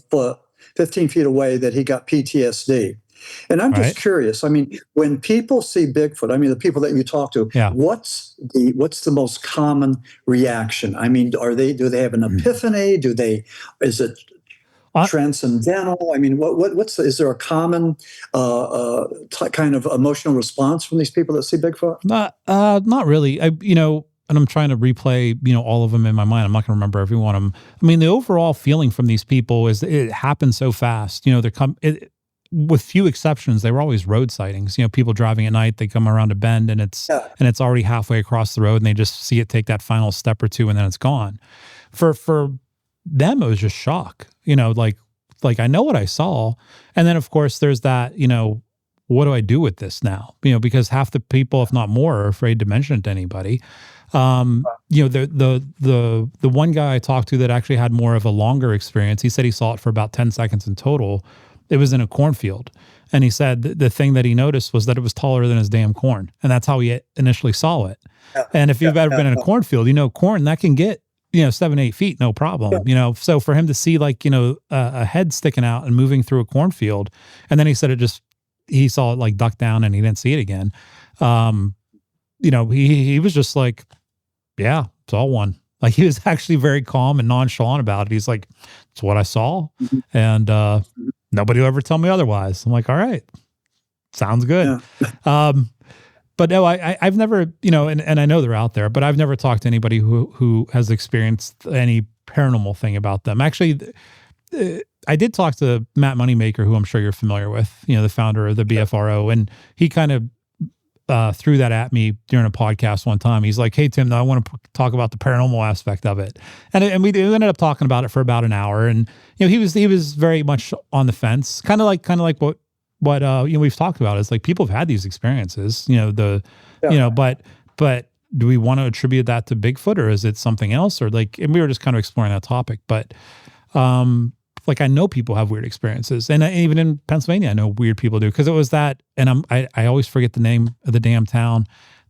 feet away, that he got PTSD. And I'm just curious. I mean, when people see Bigfoot, I mean, the people that you talk to, what's the most common reaction? I mean, do they have an epiphany? Is it transcendental? I mean, is there a common kind of emotional response from these people that see Bigfoot? Not really. And I'm trying to replay, all of them in my mind. I'm not going to remember every one of them. I mean, the overall feeling from these people is it happens so fast. With few exceptions, they were always road sightings. People driving at night, they come around a bend and it's already halfway across the road, and they just see it take that final step or two, and then it's gone. For them, it was just shock. Like I know what I saw, and then of course there's that. What do I do with this now? Because half the people, if not more, are afraid to mention it to anybody. The one guy I talked to that actually had more of a longer experience, he said he saw it for about 10 seconds in total. It was in a cornfield. And he said the thing that he noticed was that it was taller than his damn corn. And that's how he initially saw it. And if you've ever been in a cornfield, corn that can get, 7-8 feet, no problem. So for him to see like, a head sticking out and moving through a cornfield, and then he said he saw it like duck down and he didn't see it again. He was just like, yeah, it's all one. Like, he was actually very calm and nonchalant about it. He's like, it's what I saw. And, nobody will ever tell me otherwise. I'm like, all right, sounds good. Yeah. But no, I've never, and I know they're out there, but I've never talked to anybody who has experienced any paranormal thing about them. Actually, I did talk to Matt Moneymaker, who I'm sure you're familiar with, the founder of the BFRO, and he kind of threw that at me during a podcast one time. He's like, "Hey Tim, I want to talk about the paranormal aspect of it," and we ended up talking about it for about an hour. And he was very much on the fence, kind of like what we've talked about. Is like people have had these experiences, but do we want to attribute that to Bigfoot, or is it something else, or like? And we were just kind of exploring that topic, but like I know people have weird experiences, and even in Pennsylvania, I know weird people do, because it was that, and I always forget the name of the damn town,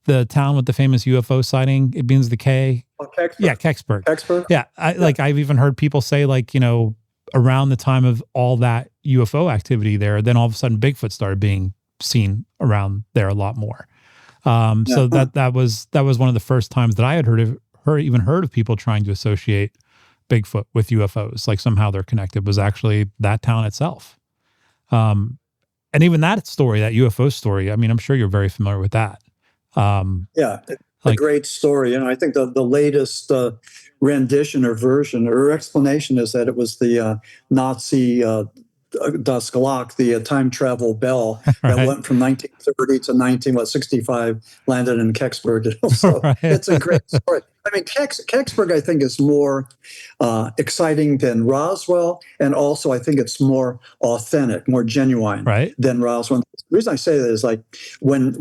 the town with the famous UFO sighting. It begins with the K. Oh, Kecksburg. Yeah, Kecksburg. Kecksburg. Yeah, like I've even heard people say, like, around the time of all that UFO activity there, then all of a sudden Bigfoot started being seen around there a lot more. So that was one of the first times that I had heard of people trying to associate Bigfoot with UFOs, like somehow they're connected, was actually that town itself. And even that story, that UFO story, I mean, I'm sure you're very familiar with that. A great story. I think the latest rendition or version or explanation is that it was the Nazi Das Glock, the time travel bell that went from 1930 to 1965, landed in Kecksburg. So it's a great story. I mean, Kecksburg, I think, is more exciting than Roswell, and also I think it's more authentic, more genuine than Roswell. The reason I say that is, like, when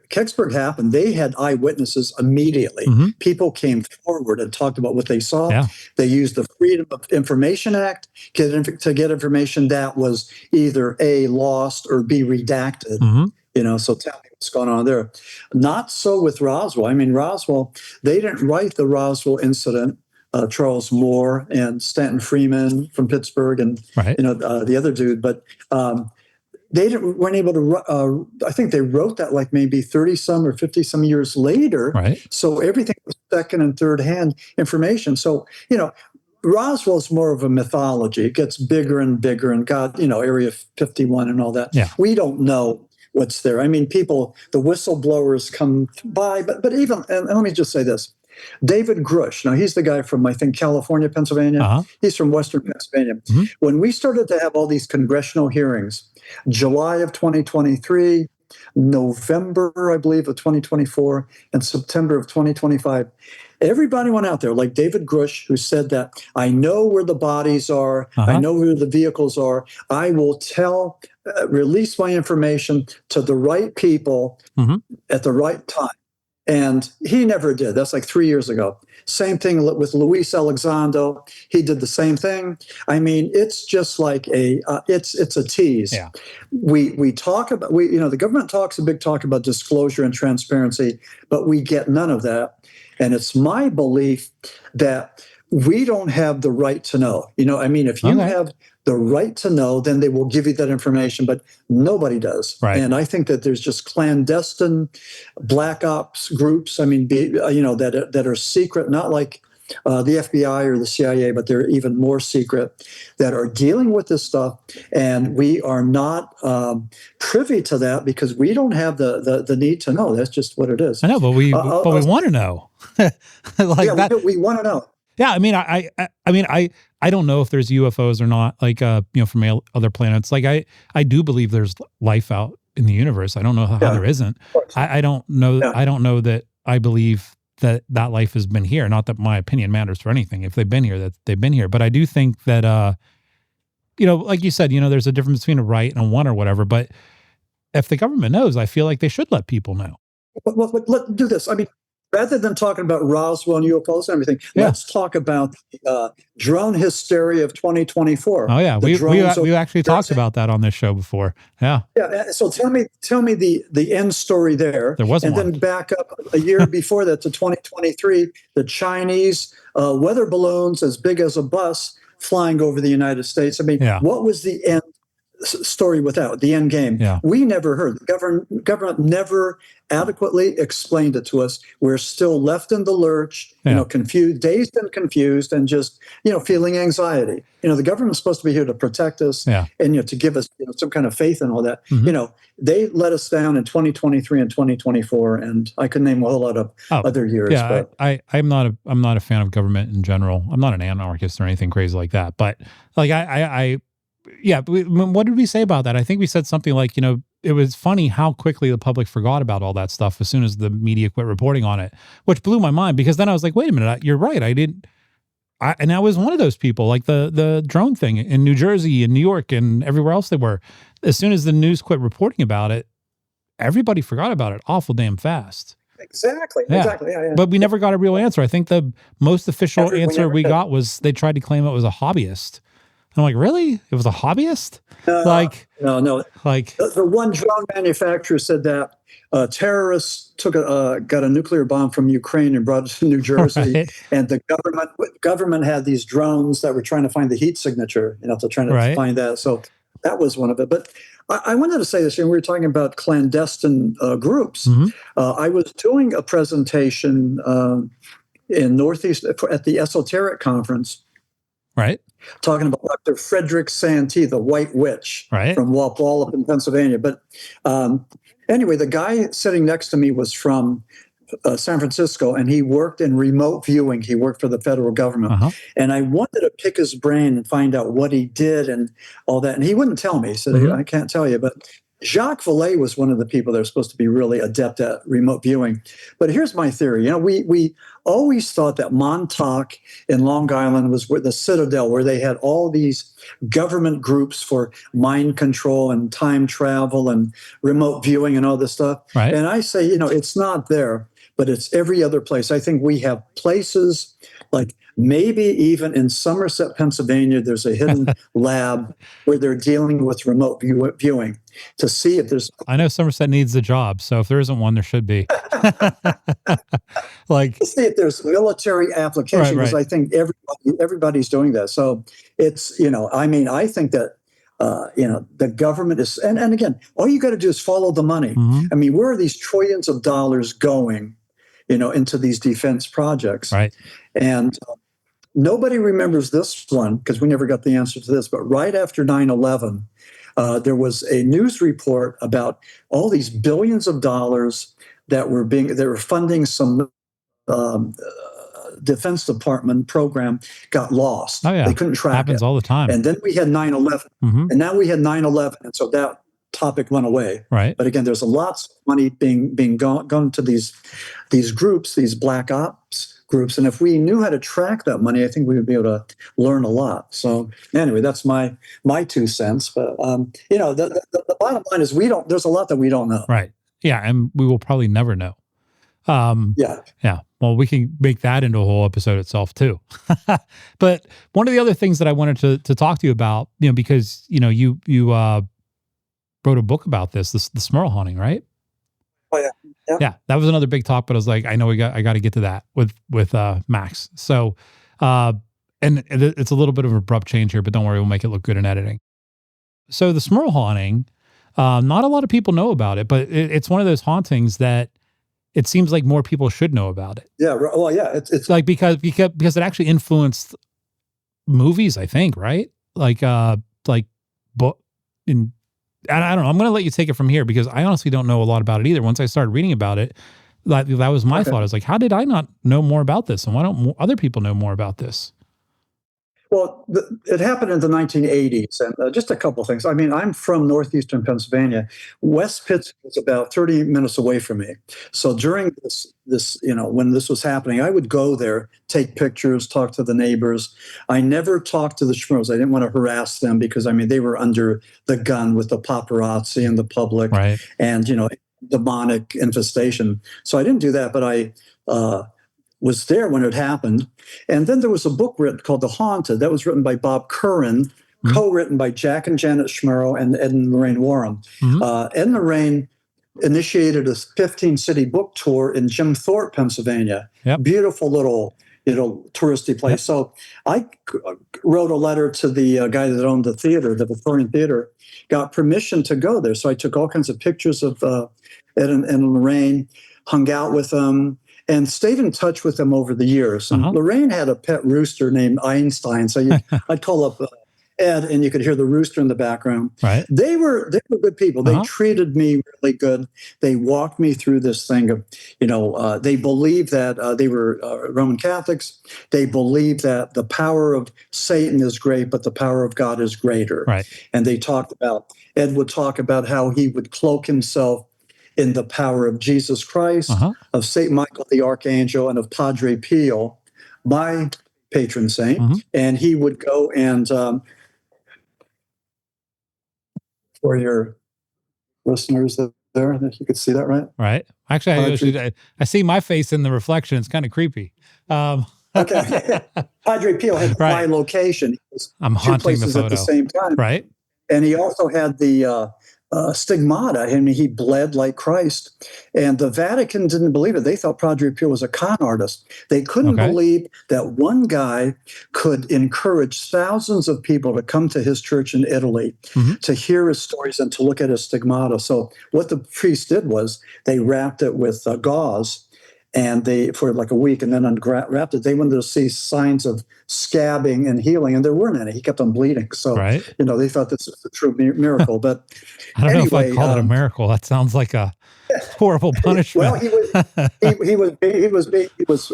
Kecksburg happened, they had eyewitnesses immediately. Mm-hmm. People came forward and talked about what they saw. Yeah. They used the Freedom of Information Act to get information that was either A, lost, or B, redacted. Mm-hmm. So tell me what's going on there. Not so with Roswell. I mean, Roswell, they didn't write the Roswell incident. Charles Moore and Stanton Freeman from Pittsburgh, and the other dude, but they weren't able to. I think they wrote that like maybe 30 some or 50 some years later. Right. So everything was second and third hand information. So Roswell's more of a mythology. It gets bigger and bigger, and Area 51 and all that. Yeah. We don't know what's there. I mean, the whistleblowers come by, but even, and let me just say this. David Grush, now he's the guy from, I think, California, Pennsylvania. Uh-huh. He's from Western Pennsylvania. Mm-hmm. When we started to have all these congressional hearings, July of 2023, November, I believe, of 2024, and September of 2025, everybody went out there, like David Grush, who said that, I know where the bodies are. Uh-huh. I know where the vehicles are. I will release my information to the right people at the right time. And he never did. That's like 3 years ago. Same thing with Luis Elizondo. He did the same thing. I mean, it's just like it's a tease. Yeah. We talk about, the government talks a big talk about disclosure and transparency, but we get none of that. And it's my belief that we don't have the right to know. I mean, if you have the right to know, then they will give you that information, but nobody does. Right. And I think that there's just clandestine black ops groups, I mean, that are secret, not like the FBI or the CIA, but they're even more secret, that are dealing with this stuff. And we are not privy to that because we don't have the need to know. That's just what it is. I know, but we want to know. We want to know. Yeah, I mean, I don't know if there's UFOs or not, like, from other planets. Like, I do believe there's life out in the universe. I don't know how there isn't. I don't know. Yeah. I don't know that I believe that life has been here. Not that my opinion matters for anything. If they've been here, that they've been here. But I do think that, like you said, there's a difference between a right and a want or whatever. But if the government knows, I feel like they should let people know. Well, let's do this. I mean, rather than talking about Roswell and UFOs and everything, let's talk about drone hysteria of 2024. Oh yeah, we actually talked about that on this show before. Yeah. Yeah. So tell me the end story there. There wasn't one. Then back up a year before that to 2023, the Chinese weather balloons as big as a bus flying over the United States. I mean, what was the end story with that, the end game? Yeah. We never heard. The government never adequately explained it to us. We're still left in the lurch, confused, dazed and confused, and just, feeling anxiety. The government's supposed to be here to protect us and, to give us some kind of faith and all that. Mm-hmm. They let us down in 2023 and 2024, and I could name a whole lot of other years. Yeah, but I'm not a fan of government in general. I'm not an anarchist or anything crazy like that. But like what did we say about that? I think we said something like, it was funny how quickly the public forgot about all that stuff as soon as the media quit reporting on it, which blew my mind, because then I was like, wait a minute, you're right. And I was one of those people, like the drone thing in New Jersey and New York and everywhere else they were. As soon as the news quit reporting about it, everybody forgot about it awful damn fast. Exactly. Yeah. Exactly. Yeah, yeah. But we never got a real answer. I think the most official answer we did. got was they tried to claim it was a hobbyist. And I'm like, really? It was a hobbyist? No. Like the one drone manufacturer said that terrorists got a nuclear bomb from Ukraine and brought it to New Jersey, right. and the government had these drones that were trying to find the heat signature, to try to find that. So that was one of it. But I wanted to say this, we were talking about clandestine groups. I was doing a presentation in Northeast at the Esoteric Conference. Right. Talking about Dr. Frederick Santee, the White Witch from Wapwalla in Pennsylvania. But anyway, the guy sitting next to me was from San Francisco, and he worked in remote viewing. He worked for the federal government. And I wanted to pick his brain and find out what he did and all that. And he wouldn't tell me. He said, I can't tell you. But Jacques Vallée was one of the people that are supposed to be really adept at remote viewing. But here's my theory. We always thought that Montauk in Long Island was where the Citadel, where they had all these government groups for mind control and time travel and remote viewing and all this stuff. Right. And I say, it's not there, but it's every other place. I think we have places like maybe even in Somerset, Pennsylvania, there's a hidden lab where they're dealing with remote viewing to see if there's... I know Somerset needs a job, so if there isn't one, there should be. To see if there's military application, because I think everybody's doing that. So it's, I think that, the government is... And again, all you got to do is follow the money. I mean, where are these trillions of dollars going, into these defense projects? Right. And nobody remembers this one because we never got the answer to this. But right after 9/11, there was a news report about all these billions of dollars that were funding some Defense Department program got lost. Oh, yeah. They couldn't track Happens it. all the time. And then we had 9/11, and now we had 9/11, and so that topic went away. Right. But again, there's lots of money being gone to these groups, these black ops groups, and if we knew how to track that money, I think we would be able to learn a lot. So anyway, that's my 2 cents. But the bottom line is there's a lot that we don't know. Right. Yeah, and we will probably never know. Yeah. Well, we can make that into a whole episode itself too. But one of the other things that I wanted to talk to you about, because you wrote a book about the Smurl haunting, right? Oh yeah. Yeah, that was another big talk, but I was like, I know I got to get to that with Max. So, and it's a little bit of an abrupt change here, but don't worry, we'll make it look good in editing. So the Smurl haunting, not a lot of people know about it, but it's one of those hauntings that it seems like more people should know about it. Yeah. Well, yeah. It's like because it actually influenced movies, I think, right? I don't know. I'm going to let you take it from here because I honestly don't know a lot about it either. Once I started reading about it, that was my thought. I was like, how did I not know more about this? And why don't other people know more about this? Well, it happened in the 1980s, and just a couple of things. I mean, I'm from northeastern Pennsylvania. West Pittston was about 30 minutes away from me. So during this, when this was happening, I would go there, take pictures, talk to the neighbors. I never talked to the Smurls. I didn't want to harass them because, they were under the gun with the paparazzi and the public, right, and demonic infestation. So I didn't do that, but I was there when it happened. And then there was a book written called The Haunted. That was written by Bob Curran, co-written by Jack and Janet Smurl and Ed and Lorraine Warren. Ed and Lorraine initiated a 15-city book tour in Jim Thorpe, Pennsylvania. Yep. Beautiful little touristy place. Yep. So I wrote a letter to the guy that owned the theater, the Victorian Theater, got permission to go there. So I took all kinds of pictures of Ed and Lorraine, hung out with them, and stayed in touch with them over the years. And Lorraine had a pet rooster named Einstein. So I'd call up Ed, and you could hear the rooster in the background. Right. They were good people. They treated me really good. They walked me through this thing of, they believed that they were Roman Catholics. They believed that the power of Satan is great, but the power of God is greater. Right. And Ed would talk about how he would cloak himself in the power of Jesus Christ, of St. Michael the Archangel, and of Padre Pio, my patron saint. And he would go and, for your listeners there, you could see that, right? Right. Actually, I see my face in the reflection. It's kind of creepy. Okay. Padre Pio had my location. I'm haunting the photo at the same time. Right. And he also had the stigmata. I mean, he bled like Christ. And the Vatican didn't believe it. They thought Padre Pio was a con artist. They couldn't believe that one guy could encourage thousands of people to come to his church in Italy to hear his stories and to look at his stigmata. So what the priest did was they wrapped it with gauze, and they, for like a week, and then unwrapped it. They wanted to see signs of scabbing and healing, and there weren't any. He kept on bleeding. So, they thought this was a true miracle. But I don't know if I call it a miracle. That sounds like a horrible punishment. Well, he was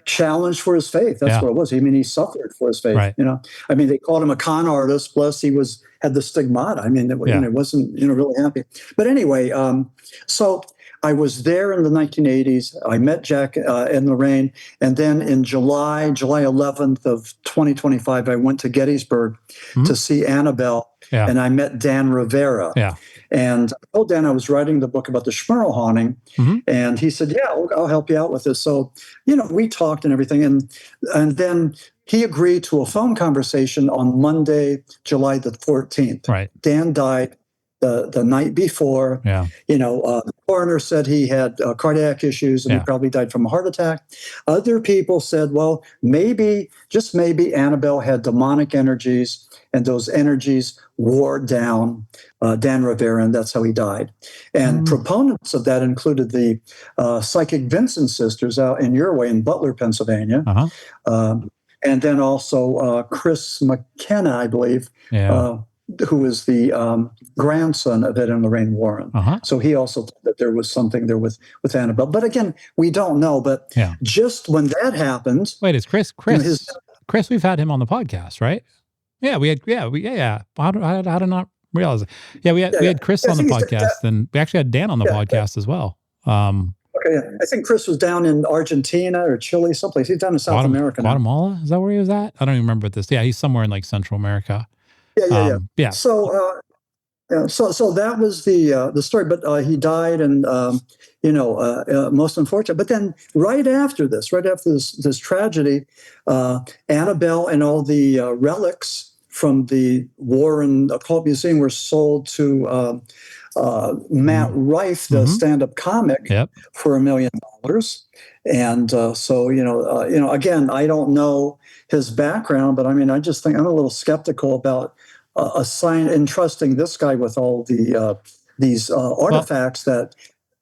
challenged for his faith. That's what it was. I mean, he suffered for his faith. Right. I mean, they called him a con artist. Plus, he had the stigmata. I mean, it wasn't really happy. But anyway, so I was there in the 1980s. I met Jack and Lorraine, and then in July 11th of 2025, I went to Gettysburg to see Annabelle, and I met Dan Rivera. Yeah. And I told Dan I was writing the book about the Smurl haunting, and he said, "Yeah, I'll help you out with this." So, we talked and everything, and then he agreed to a phone conversation on Monday, July the 14th. Right. Dan died the night before. Yeah. The coroner said he had cardiac issues and he probably died from a heart attack. Other people said, well, just maybe Annabelle had demonic energies, and those energies wore down Dan Rivera, and that's how he died. And proponents of that included the Psychic Vincent sisters out in your way in Butler, Pennsylvania. And then also Chris McKenna, I believe, who is the grandson of Ed and Lorraine Warren. So he also thought that there was something there with Annabelle. But again, we don't know. But just when that happened... Wait, it's Chris? Chris, we've had him on the podcast, right? Yeah, we had, How did I not realize it? Yeah, we had Chris on the podcast, and we actually had Dan on the podcast as well. Okay, I think Chris was down in Argentina or Chile, someplace. He's down in South America now. Guatemala? Is that where he was at? I don't even remember this. Yeah, he's somewhere in like Central America. Yeah. So that was the story. But he died, and most unfortunate. But then right after this tragedy, Annabelle and all the relics from the Warren Occult Museum were sold to Matt Rife, the stand-up comic, for $1 million. And again, I don't know his background, but I mean, I just think I'm a little skeptical about entrusting this guy with all these artifacts that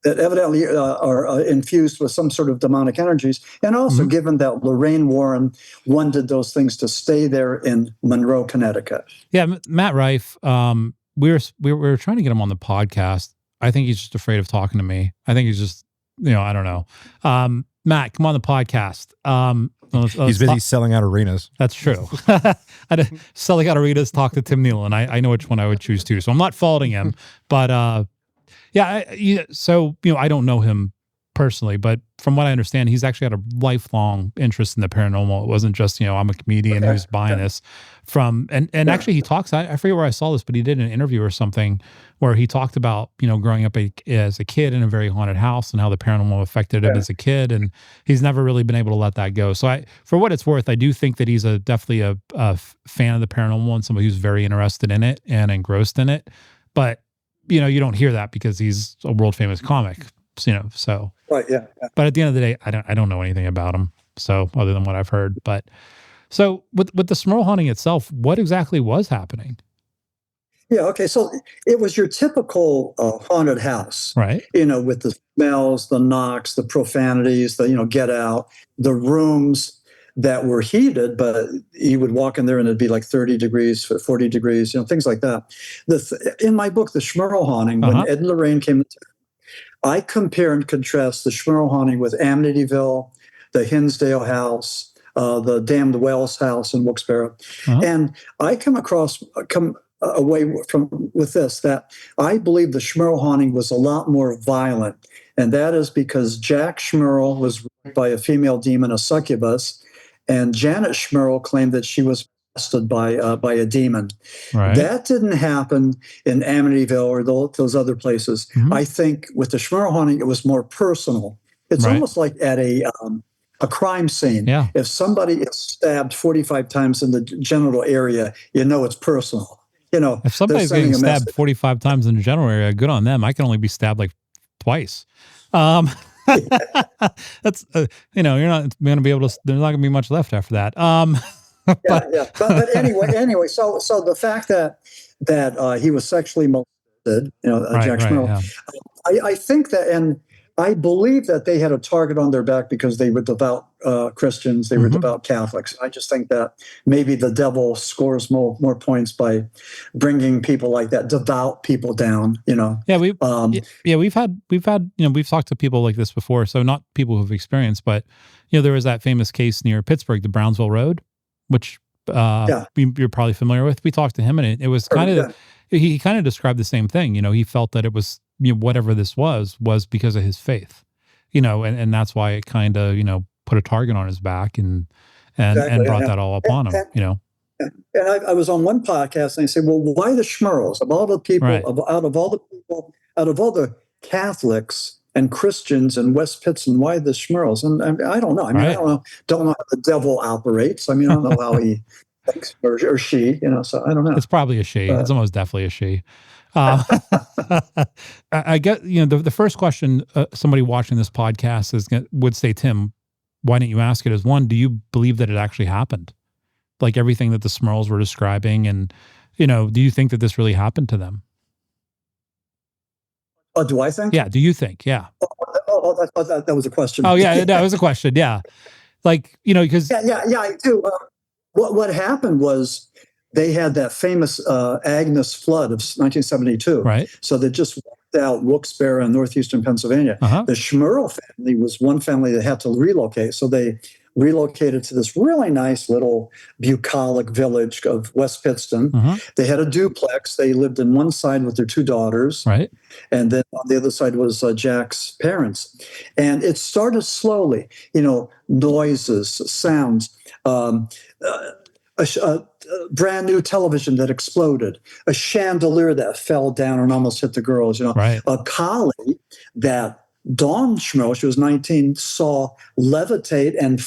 evidently are infused with some sort of demonic energies. And also given that Lorraine Warren wanted those things to stay there in Monroe, Connecticut. Yeah, Matt Rife, we were trying to get him on the podcast. I think he's just afraid of talking to me. I think he's just, I don't know. Matt, come on the podcast. He's busy selling out arenas. That's true. Selling out arenas, talk to Tim Nealon. I know which one I would choose too. So I'm not faulting him, but I don't know him personally, but from what I understand, he's actually had a lifelong interest in the paranormal. It wasn't just, I'm a comedian who's buying this from, and actually he talks, I forget where I saw this, but he did an interview or something where he talked about, growing up as a kid in a very haunted house and how the paranormal affected him as a kid. And he's never really been able to let that go. So for what it's worth, I do think that he's definitely a fan of the paranormal and somebody who's very interested in it and engrossed in it. But, you don't hear that because he's a world famous comic, so. Right, yeah. But at the end of the day, I don't know anything about him. So other than what I've heard, but so with the Smurl haunting itself, what exactly was happening? Yeah. Okay. So it was your typical haunted house, right? With the smells, the knocks, the profanities, the get out, the rooms that were heated, but you would walk in there and it'd be like 30 degrees, 40 degrees, things like that. In my book, The Smurl Haunting, when Ed and Lorraine came, I compare and contrast the Smurl Haunting with Amityville, the Hinsdale House, the Damned Wells House in Wilkes-Barre. And I come away with this, that I believe the Smurl Haunting was a lot more violent. And that is because Jack Smurl was raped by a female demon, a succubus, and Janet Smurl claimed that she was molested by a demon. Right. That didn't happen in Amityville or those other places. I think with the Smurl Haunting, it was more personal. It's almost like at a crime scene. Yeah. If somebody is stabbed 45 times in the genital area, it's personal. If somebody's getting stabbed 45 times in the general area, good on them. I can only be stabbed like twice. That's you're not going to be able to. There's not going to be much left after that. But anyway. So the fact that he was sexually molested, Jack Smurl, I think that, and I believe that they had a target on their back because they were devout Christians, they were devout Catholics. I just think that maybe the devil scores more points by bringing people like that, devout people down. Yeah, we've talked to people like this before. So not people who've experienced, but there was that famous case near Pittsburgh, the Brownsville Road, which you're probably familiar with. We talked to him, and it was kind of he kind of described the same thing. He felt that it was whatever this was because of his faith, and that's why it kind of put a target on his back and brought that all upon him. And I was on one podcast and they said, well, why the Smurls? Of all the people, out of all the Catholics and Christians in West Pittston, why the Smurls? And I don't know. I don't know how the devil operates. I don't know how he thinks or she, so I don't know. It's probably a she. It's almost definitely a she. I get, the first question somebody watching this podcast would say, Tim, why didn't you ask it? Is one, do you believe that it actually happened? Like everything that the Smurls were describing, and do you think that this really happened to them? Oh, do I think? Yeah. Do you think? Yeah. That was a question. Oh yeah, that was a question. Yeah. Like, because I do. What happened was they had that famous Agnes flood of 1972. Right. So they just wiped out Wilkes-Barre and northeastern Pennsylvania. The Smurl family was one family that had to relocate. So they relocated to this really nice little bucolic village of West Pittston. They had a duplex. They lived in one side with their two daughters. Right. And then on the other side was Jack's parents. And it started slowly, noises, sounds, a brand new television that exploded, a chandelier that fell down and almost hit the girls, a collie that Dawn Smurl, she was 19, saw levitate and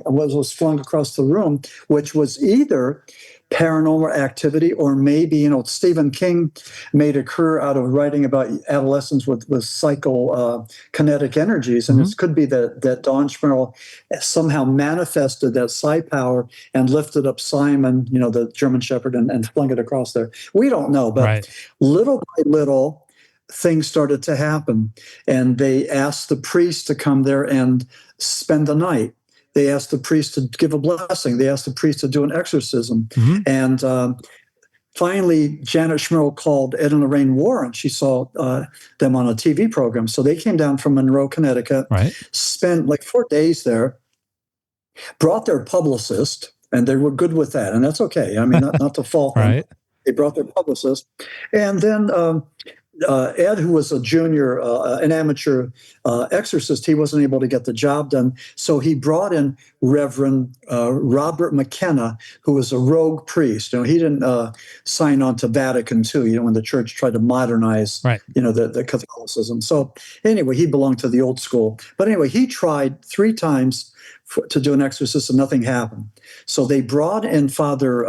was flung across the room, which was either paranormal activity or maybe, Stephen King made a career out of writing about adolescents with psychokinetic energies. And it could be that Dawn Smurl somehow manifested that psi power and lifted up Simon, the German Shepherd, and flung it across there. We don't know, but little by little, things started to happen. And they asked the priest to come there and spend the night. They asked the priest to give a blessing. They asked the priest to do an exorcism. And finally, Janet Smurl called Ed and Lorraine Warren. She saw them on a TV program. So they came down from Monroe, Connecticut, spent like 4 days there, brought their publicist, and they were good with that. And that's okay. Not to fault them. They brought their publicist. And then Ed, who was a junior, an amateur exorcist, he wasn't able to get the job done. So he brought in Reverend Robert McKenna, who was a rogue priest. He didn't sign on to Vatican II, when the church tried to modernize, the Catholicism. So anyway, he belonged to the old school. But anyway, he tried 3 times to do an exorcism, nothing happened. So they brought in Father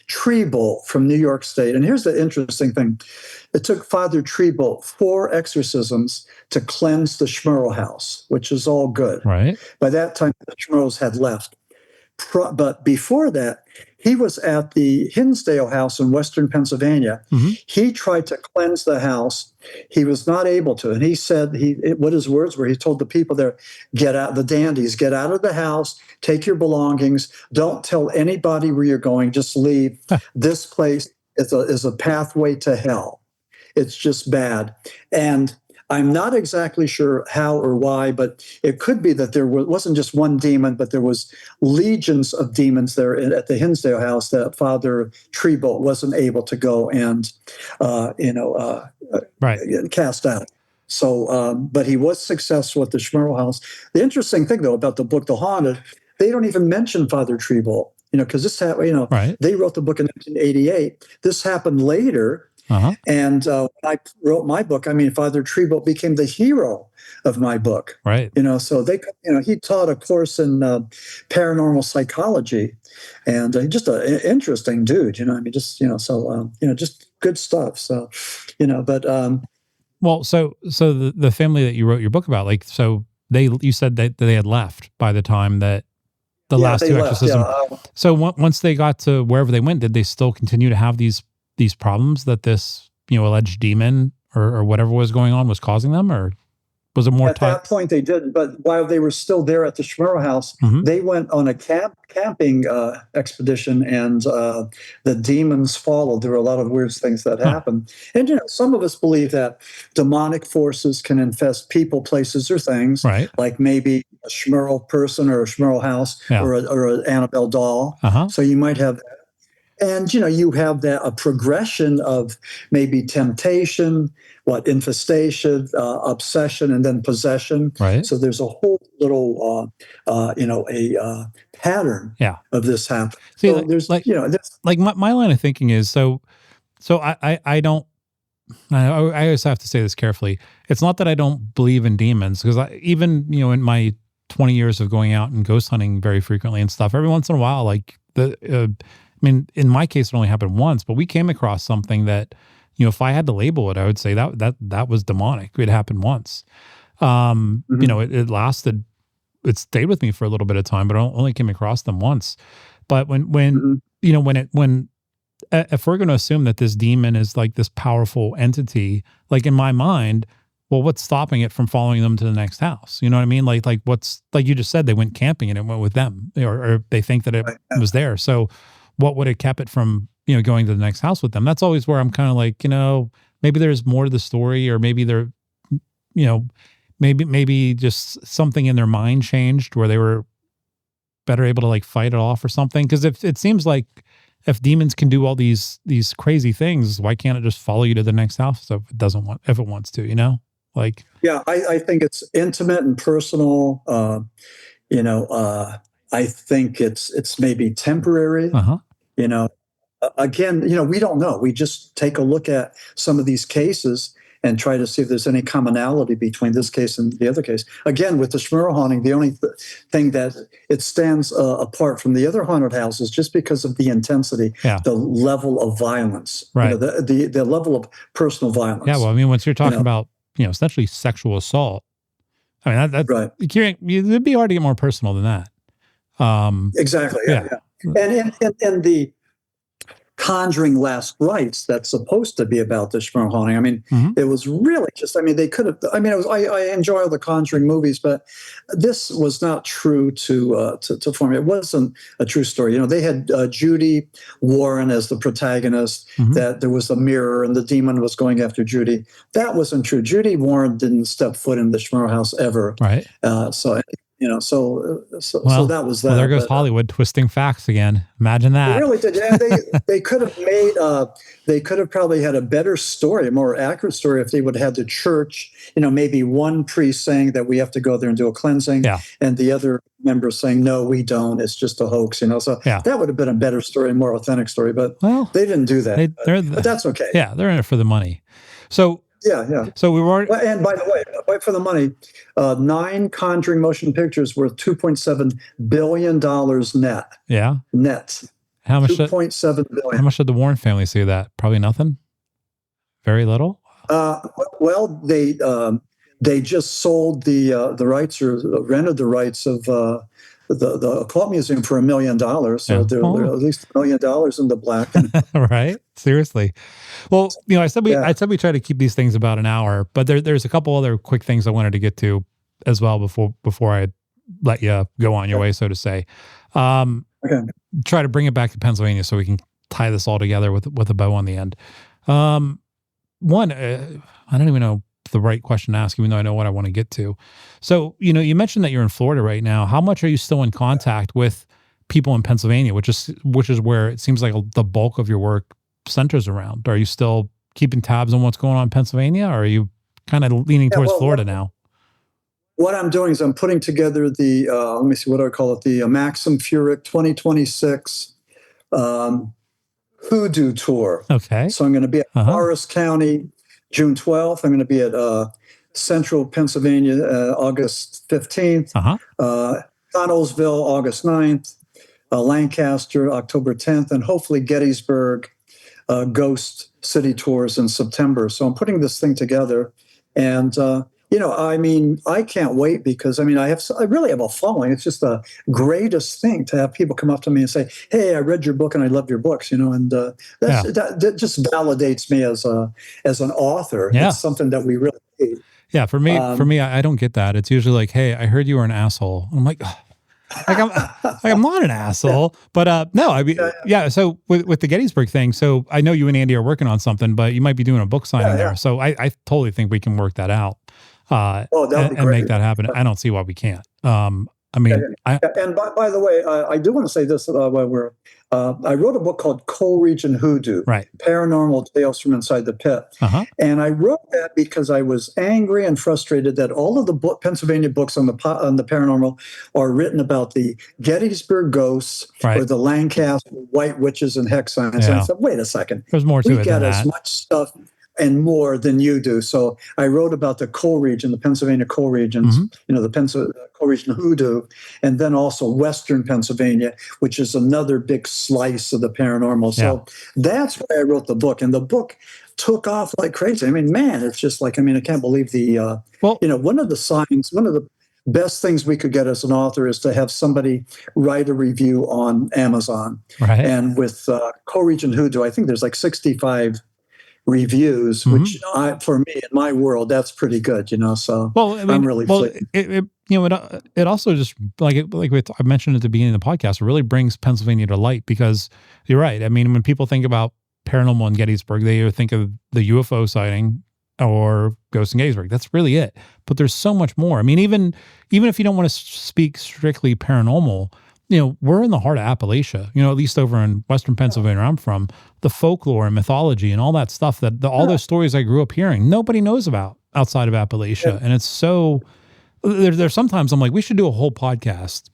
Treble from New York State. And here's the interesting thing. It took Father Treble 4 exorcisms to cleanse the Smurl house, which is all good. Right. By that time, the Smurls had left. But before that, he was at the Hinsdale house in Western Pennsylvania. Mm-hmm. He tried to cleanse the house. He was not able to. And he said, what his words were, he told the people there, get out, the dandies, get out of the house, take your belongings. Don't tell anybody where you're going. Just leave. This place is a pathway to hell. It's just bad. And I'm not exactly sure how or why, but it could be that there wasn't just one demon, but there was legions of demons there at the Hinsdale house that Father Treebolt wasn't able to go and, cast out. So, but he was successful at the Smurl house. The interesting thing, though, about the book, The Haunted, they don't even mention Father Treebolt, because this happened, they wrote the book in 1988. This happened later. Uh-huh. And when I wrote my book, Father Treebolt became the hero of my book. Right. So he taught a course in paranormal psychology, and just an interesting dude. Just good stuff. So, but well, so the family that you wrote your book about, you said that they had left by the time that the last two exorcisms. So once they got to wherever they went, did they still continue to have these problems that this, alleged demon or whatever was going on was causing them, or was it more at that point they didn't? But while they were still there at the Smurl house, they went on a camping expedition, and the demons followed. There were a lot of weird things that happened. And, some of us believe that demonic forces can infest people, places, or things, right? Like maybe a Smurl person or a Smurl house or an Annabelle doll. So you might have that. And, you have a progression of maybe temptation, infestation, obsession, and then possession. Right. So there's a whole little, a pattern of this happening. See, so there's, my line of thinking is, so I don't, I always have to say this carefully. It's not that I don't believe in demons, because even, in my 20 years of going out and ghost hunting very frequently and stuff, every once in a while, in my case, it only happened once, but we came across something that, if I had to label it, I would say that was demonic. It happened once. It lasted, it stayed with me for a little bit of time, but I only came across them once. But when if we're going to assume that this demon is like this powerful entity, in my mind, well, what's stopping it from following them to the next house? You know what I mean? Like what's, like you just said, they went camping and it went with them, or they think that it was there. So what would have kept it from, going to the next house with them? That's always where I'm kind of like, maybe there's more to the story, or maybe they're, maybe just something in their mind changed where they were better able to fight it off or something. Because if it seems like if demons can do all these crazy things, why can't it just follow you to the next house if it wants to, I think it's intimate and personal. I think it's maybe temporary. Again, we don't know. We just take a look at some of these cases and try to see if there's any commonality between this case and the other case. Again, with the Smurl haunting, the only thing that it stands apart from the other haunted houses just because of the intensity, the level of violence, right? The level of personal violence. Yeah, well, once you're talking about, essentially sexual assault, that's right. It'd be hard to get more personal than that. Exactly. Yeah. And the Conjuring Last Rites that's supposed to be about the Smurl haunting. It was really just, they could have, I enjoy all the Conjuring movies, but this was not true to form. It wasn't a true story. They had Judy Warren as the protagonist, that there was a mirror and the demon was going after Judy. That wasn't true. Judy Warren didn't step foot in the Smurl house ever. Right. So that was that. Well, there goes Hollywood twisting facts again. Imagine that. They really did. And they could have made, they could have probably had a better story, a more accurate story if they would have had the church, maybe one priest saying that we have to go there and do a cleansing, and the other members saying, no, we don't. It's just a hoax, So that would have been a better story, a more authentic story. But they didn't do that. But that's okay. Yeah, they're in it for the money. So yeah. So we were, and by the way, for the money, 9 Conjuring motion pictures worth $2.7 billion net. Yeah. Net. How much? $2.7 billion. How much did the Warren family see of that? Probably nothing. Very little. Well, they just sold the rights, or rented the rights of the occult museum for $1 million. So they're at least $1 million in the black. Right? Seriously. Well, I said we try to keep these things about an hour, but there's a couple other quick things I wanted to get to as well before I let you go on your way, so to say. Try to bring it back to Pennsylvania so we can tie this all together with a bow on the end. One, I don't even know the right question to ask, even though I know what I want to get to. So, you mentioned that you're in Florida right now. How much are you still in contact with people in Pennsylvania, which is where it seems like the bulk of your work centers around? Are you still keeping tabs on what's going on in Pennsylvania, or are you kind of leaning towards Florida now? What I'm doing is I'm putting together the, let me see, what do I call it? The Maxim Furek 2026 Hoodoo Tour. Okay. So I'm going to be at Forest County June 12th. I'm going to be at Central Pennsylvania August 15th. Connellsville August 9th. Lancaster October 10th. And hopefully Gettysburg Ghost City Tours in September. So I'm putting this thing together. And I can't wait because, I really have a following. It's just the greatest thing to have people come up to me and say, "Hey, I read your book and I love your books," and that just validates me as an author. Yeah. It's something that we really need. Yeah. For me, I don't get that. It's usually like, "Hey, I heard you were an asshole." I'm like, I'm not an asshole, but no, So with the Gettysburg thing, so I know you and Andy are working on something, but you might be doing a book signing there. So I totally think we can work that out. And make that happen. I don't see why we can't. And by the way, I do want to say this while we're. I wrote a book called Coal Region Hoodoo, Paranormal Tales from Inside the Pit. And I wrote that because I was angry and frustrated that all of the Pennsylvania books on the paranormal are written about the Gettysburg ghosts or the Lancaster White Witches and Hex Signs. And I said, wait a second. There's more to it than that. We get as much stuff and more than you do. So I wrote about the coal region, the Pennsylvania coal regions, the coal region hoodoo, and then also Western Pennsylvania, which is another big slice of the paranormal. So that's why I wrote the book. And the book took off like crazy. It's just like, I can't believe the, one of the signs, one of the best things we could get as an author is to have somebody write a review on Amazon. And with coal region hoodoo, I think there's like 65 reviews, which for me in my world, that's pretty good, So I'm really it also just I mentioned at the beginning of the podcast, it really brings Pennsylvania to light because you're right. When people think about paranormal in Gettysburg, they either think of the UFO sighting or Ghost in Gettysburg. That's really it. But there's so much more. Even if you don't want to speak strictly paranormal, we're in the heart of Appalachia, at least over in Western Pennsylvania where I'm from, the folklore and mythology and all that stuff all those stories I grew up hearing, nobody knows about outside of Appalachia. And it's so, there's sometimes I'm like, we should do a whole podcast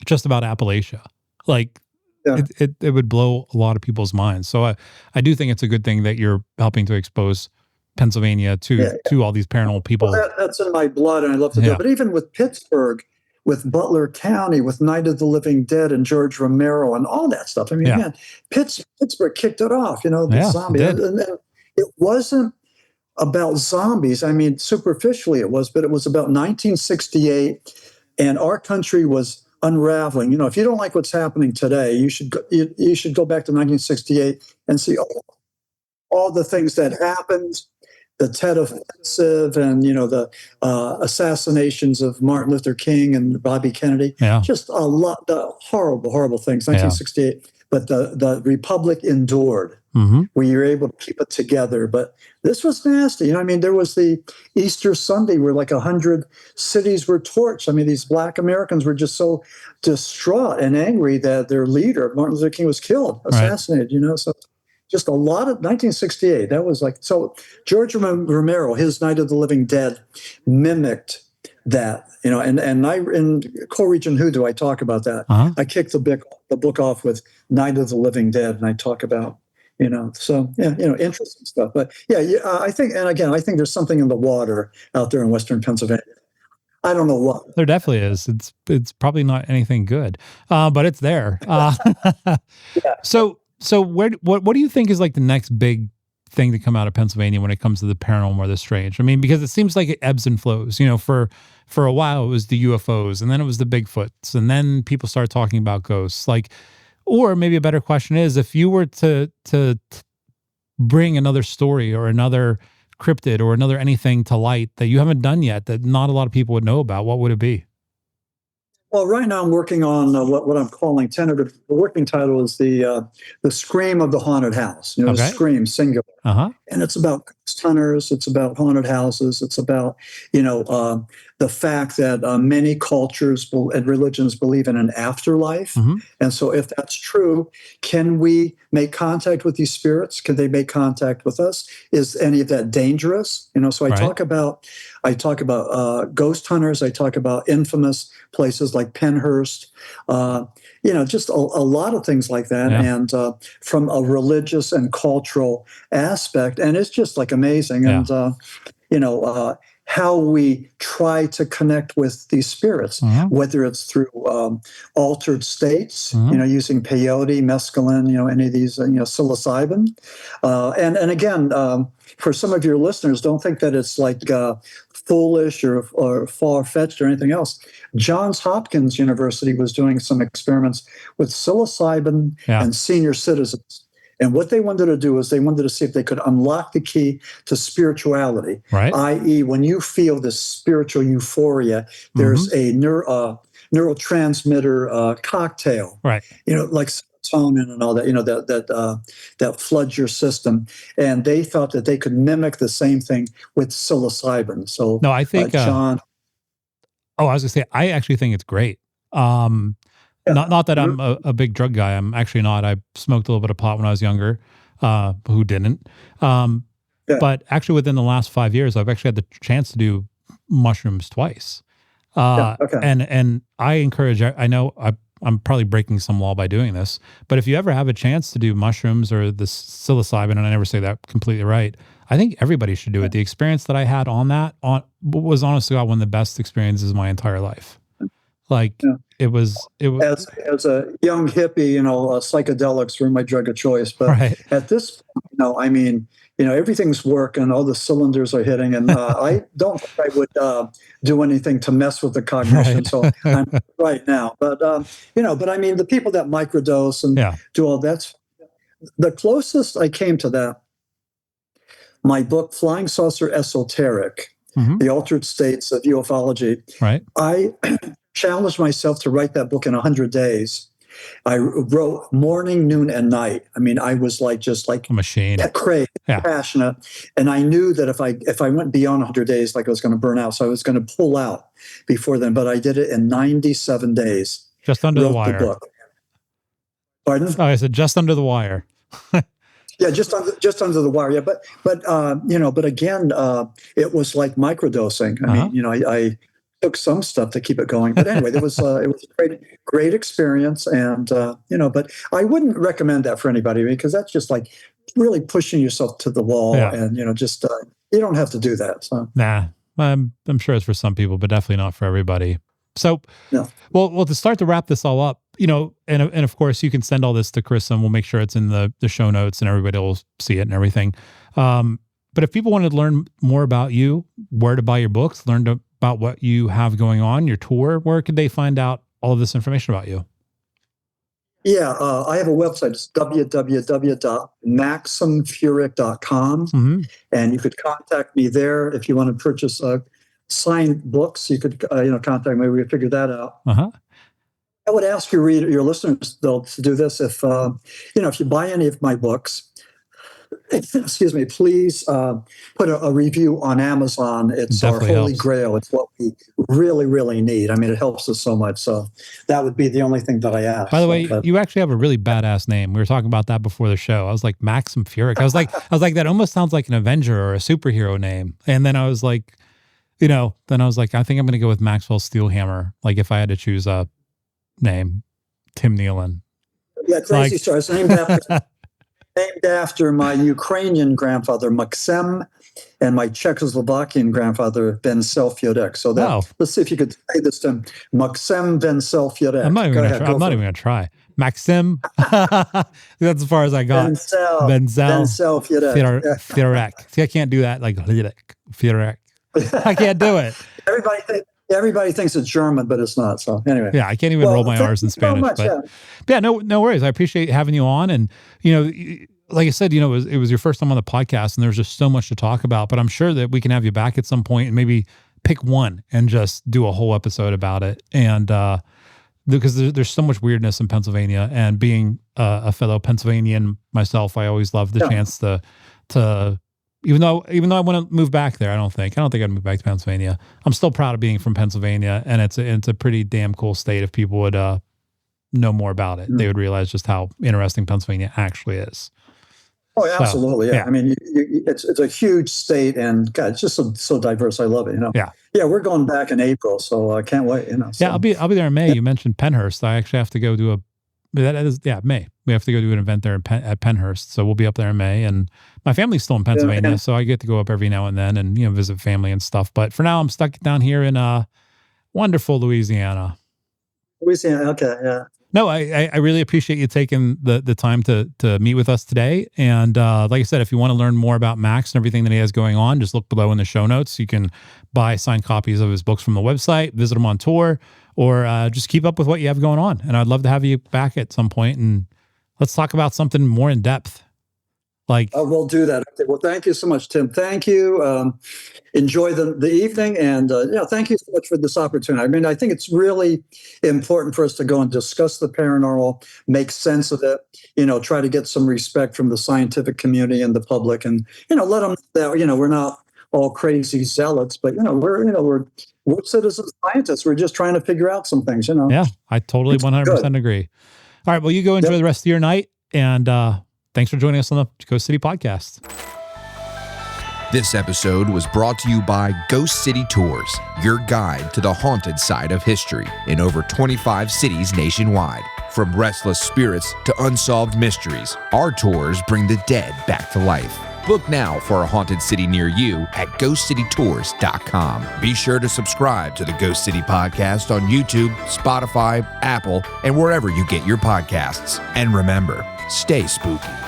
just about Appalachia. It would blow a lot of people's minds. So I do think it's a good thing that you're helping to expose Pennsylvania to all these paranormal people. Well, that's in my blood and I love to do it. But even with Pittsburgh, with Butler County, with Night of the Living Dead and George Romero and all that stuff. Pittsburgh kicked it off, the zombie. And it wasn't about zombies. Superficially it was, but it was about 1968 and our country was unraveling. If you don't like what's happening today, you should go back to 1968 and see all the things that happened. The Tet Offensive and, the assassinations of Martin Luther King and Bobby Kennedy. Just a lot of horrible, horrible things, 1968. But the Republic endured, where you're able to keep it together. But this was nasty. There was the Easter Sunday where like 100 cities were torched. These Black Americans were just so distraught and angry that their leader, Martin Luther King, was killed, assassinated, So just a lot of 1968. That was like, so George Romero, his Night of the Living Dead mimicked that, and I, in Coal Region Hoodoo, I talk about that. I kicked the book off with Night of the Living Dead. And I talk about, interesting stuff, but I think there's something in the water out there in Western Pennsylvania. I don't know what. There definitely is. It's probably not anything good, but it's there. So what do you think is like the next big thing to come out of Pennsylvania when it comes to the paranormal or the strange? Because it seems like it ebbs and flows. For for a while it was the UFOs, and then it was the Bigfoots, and then people started talking about ghosts. Like, or maybe a better question is, if you were to bring another story or another cryptid or another anything to light that you haven't done yet, that not a lot of people would know about, what would it be? Well, right now I'm working on what I'm calling tentative. The working title is the Scream of the Haunted House. The Scream, singular. And it's about ghost hunters. It's about haunted houses. It's about the fact that many cultures and religions believe in an afterlife. And so, if that's true, can we make contact with these spirits? Can they make contact with us? Is any of that dangerous? So I talk about ghost hunters. I talk about infamous places like Penhurst. Just a lot of things like that. And from a religious and cultural aspect, and it's just like amazing. And how we try to connect with these spirits, whether it's through altered states, using peyote, mescaline, any of these, psilocybin. And again, for some of your listeners, don't think that it's like foolish or far-fetched or anything else. Johns Hopkins University was doing some experiments with psilocybin and senior citizens. And what they wanted to do is they wanted to see if they could unlock the key to spirituality, i.e., when you feel this spiritual euphoria, there's a neurotransmitter cocktail, like serotonin and all that, that floods your system. And they thought that they could mimic the same thing with psilocybin. So, no, I think John. I was gonna say, I actually think it's great. Not that I'm a big drug guy. I'm actually not. I smoked a little bit of pot when I was younger. Who didn't? But actually, within the last 5 years, I've actually had the chance to do mushrooms twice. And I encourage. I know I'm probably breaking some law by doing this, but if you ever have a chance to do mushrooms or the psilocybin, and I never say that completely right, I think everybody should do it. The experience that I had on that was honestly one of the best experiences of my entire life. It was as a young hippie, psychedelics were my drug of choice. But at this point, everything's working, all the cylinders are hitting, and I don't think I would do anything to mess with the cognition. So I'm right now. But the people that microdose and do all that, the closest I came to that, my book, Flying Saucer Esoteric, The Altered States of Ufology. I challenged myself to write that book in 100 days. I wrote morning, noon, and night. I was just like a machine, crazy, passionate, and I knew that if I went beyond 100 days, I was going to burn out. So I was going to pull out before then. But I did it in 97 days. Just under the wire. The book. Pardon? Oh, I said just under the wire. Yeah, just under the wire. Yeah, but again, it was like microdosing. I took some stuff to keep it going. But anyway, it was a great experience, and but I wouldn't recommend that for anybody, because that's just like really pushing yourself to the wall, and you don't have to do that. So nah, I'm sure it's for some people, but definitely not for everybody. So, well, to start to wrap this all up, and of course you can send all this to Chris, and we'll make sure it's in the show notes, and everybody will see it and everything. But if people wanted to learn more about you, where to buy your books, learn about what you have going on, your tour, where could they find out all of this information about you? Yeah, I have a website. It's www.maximfurek.com, and you could contact me there if you want to purchase signed books. You could contact me. We could figure that out. I would ask your listeners, though, to do this. If you buy any of my books, excuse me, please put a review on Amazon. It's definitely our holy grail. It's what we really, really need. It helps us so much. So that would be the only thing that I ask. By the way, you actually have a really badass name. We were talking about that before the show. I was like, Maxim Furek. I was like, that almost sounds like an Avenger or a superhero name. And then I was like, I think I'm going to go with Maxwell Steelhammer. Like if I had to choose a name, Tim Nealon. Yeah, crazy story. It's named after my Ukrainian grandfather, Maxim, and my Czechoslovakian grandfather, Vencel Furek. So let's see if you could say this to him. Maxim Vencel Furek. I'm not even going to try. Maxim. That's as far as I got. Vencel Furek. See, I can't do that like Furek. I can't do it. Everybody thinks Everybody thinks it's German, but it's not. So anyway. Yeah, I can't even roll my R's in Spanish. Much, but yeah, no worries. I appreciate having you on. And, like I said, it was your first time on the podcast and there's just so much to talk about, but I'm sure that we can have you back at some point and maybe pick one and just do a whole episode about it. And, because there's so much weirdness in Pennsylvania, and being a fellow Pennsylvanian myself, I always love the chance to, even though I want to move back there, I don't think I'd move back to Pennsylvania. I'm still proud of being from Pennsylvania, and it's a pretty damn cool state. If people would know more about it, they would realize just how interesting Pennsylvania actually is. Oh, absolutely. Yeah. I mean, it's a huge state, and God, it's just so diverse. I love it. Yeah. We're going back in April, so I can't wait. So. Yeah, I'll be there in May. You mentioned Pennhurst. I actually have to go do May. We have to go do an event there at Pennhurst, so we'll be up there in May. And my family's still in Pennsylvania, so I get to go up every now and then and visit family and stuff. But for now, I'm stuck down here in wonderful Louisiana. Okay, yeah. No, I really appreciate you taking the time to meet with us today. And like I said, if you want to learn more about Max and everything that he has going on, just look below in the show notes. You can buy signed copies of his books from the website, visit him on tour, or just keep up with what you have going on. And I'd love to have you back at some point and let's talk about something more in depth. We'll do that. Okay. Well, thank you so much, Tim. Thank you. Enjoy the evening, and thank you so much for this opportunity. I mean, I think it's really important for us to go and discuss the paranormal, make sense of it. Try to get some respect from the scientific community and the public, and let them know that we're not all crazy zealots, but we're citizen scientists. We're just trying to figure out some things. Yeah, I totally 100% agree. All right, well, you go enjoy the rest of your night, and thanks for joining us on the Ghost City Podcast. This episode was brought to you by Ghost City Tours, your guide to the haunted side of history in over 25 cities nationwide. From restless spirits to unsolved mysteries, our tours bring the dead back to life. Book now for a haunted city near you at ghostcitytours.com. Be sure to subscribe to the Ghost City Podcast on YouTube, Spotify, Apple, and wherever you get your podcasts. And remember, stay spooky.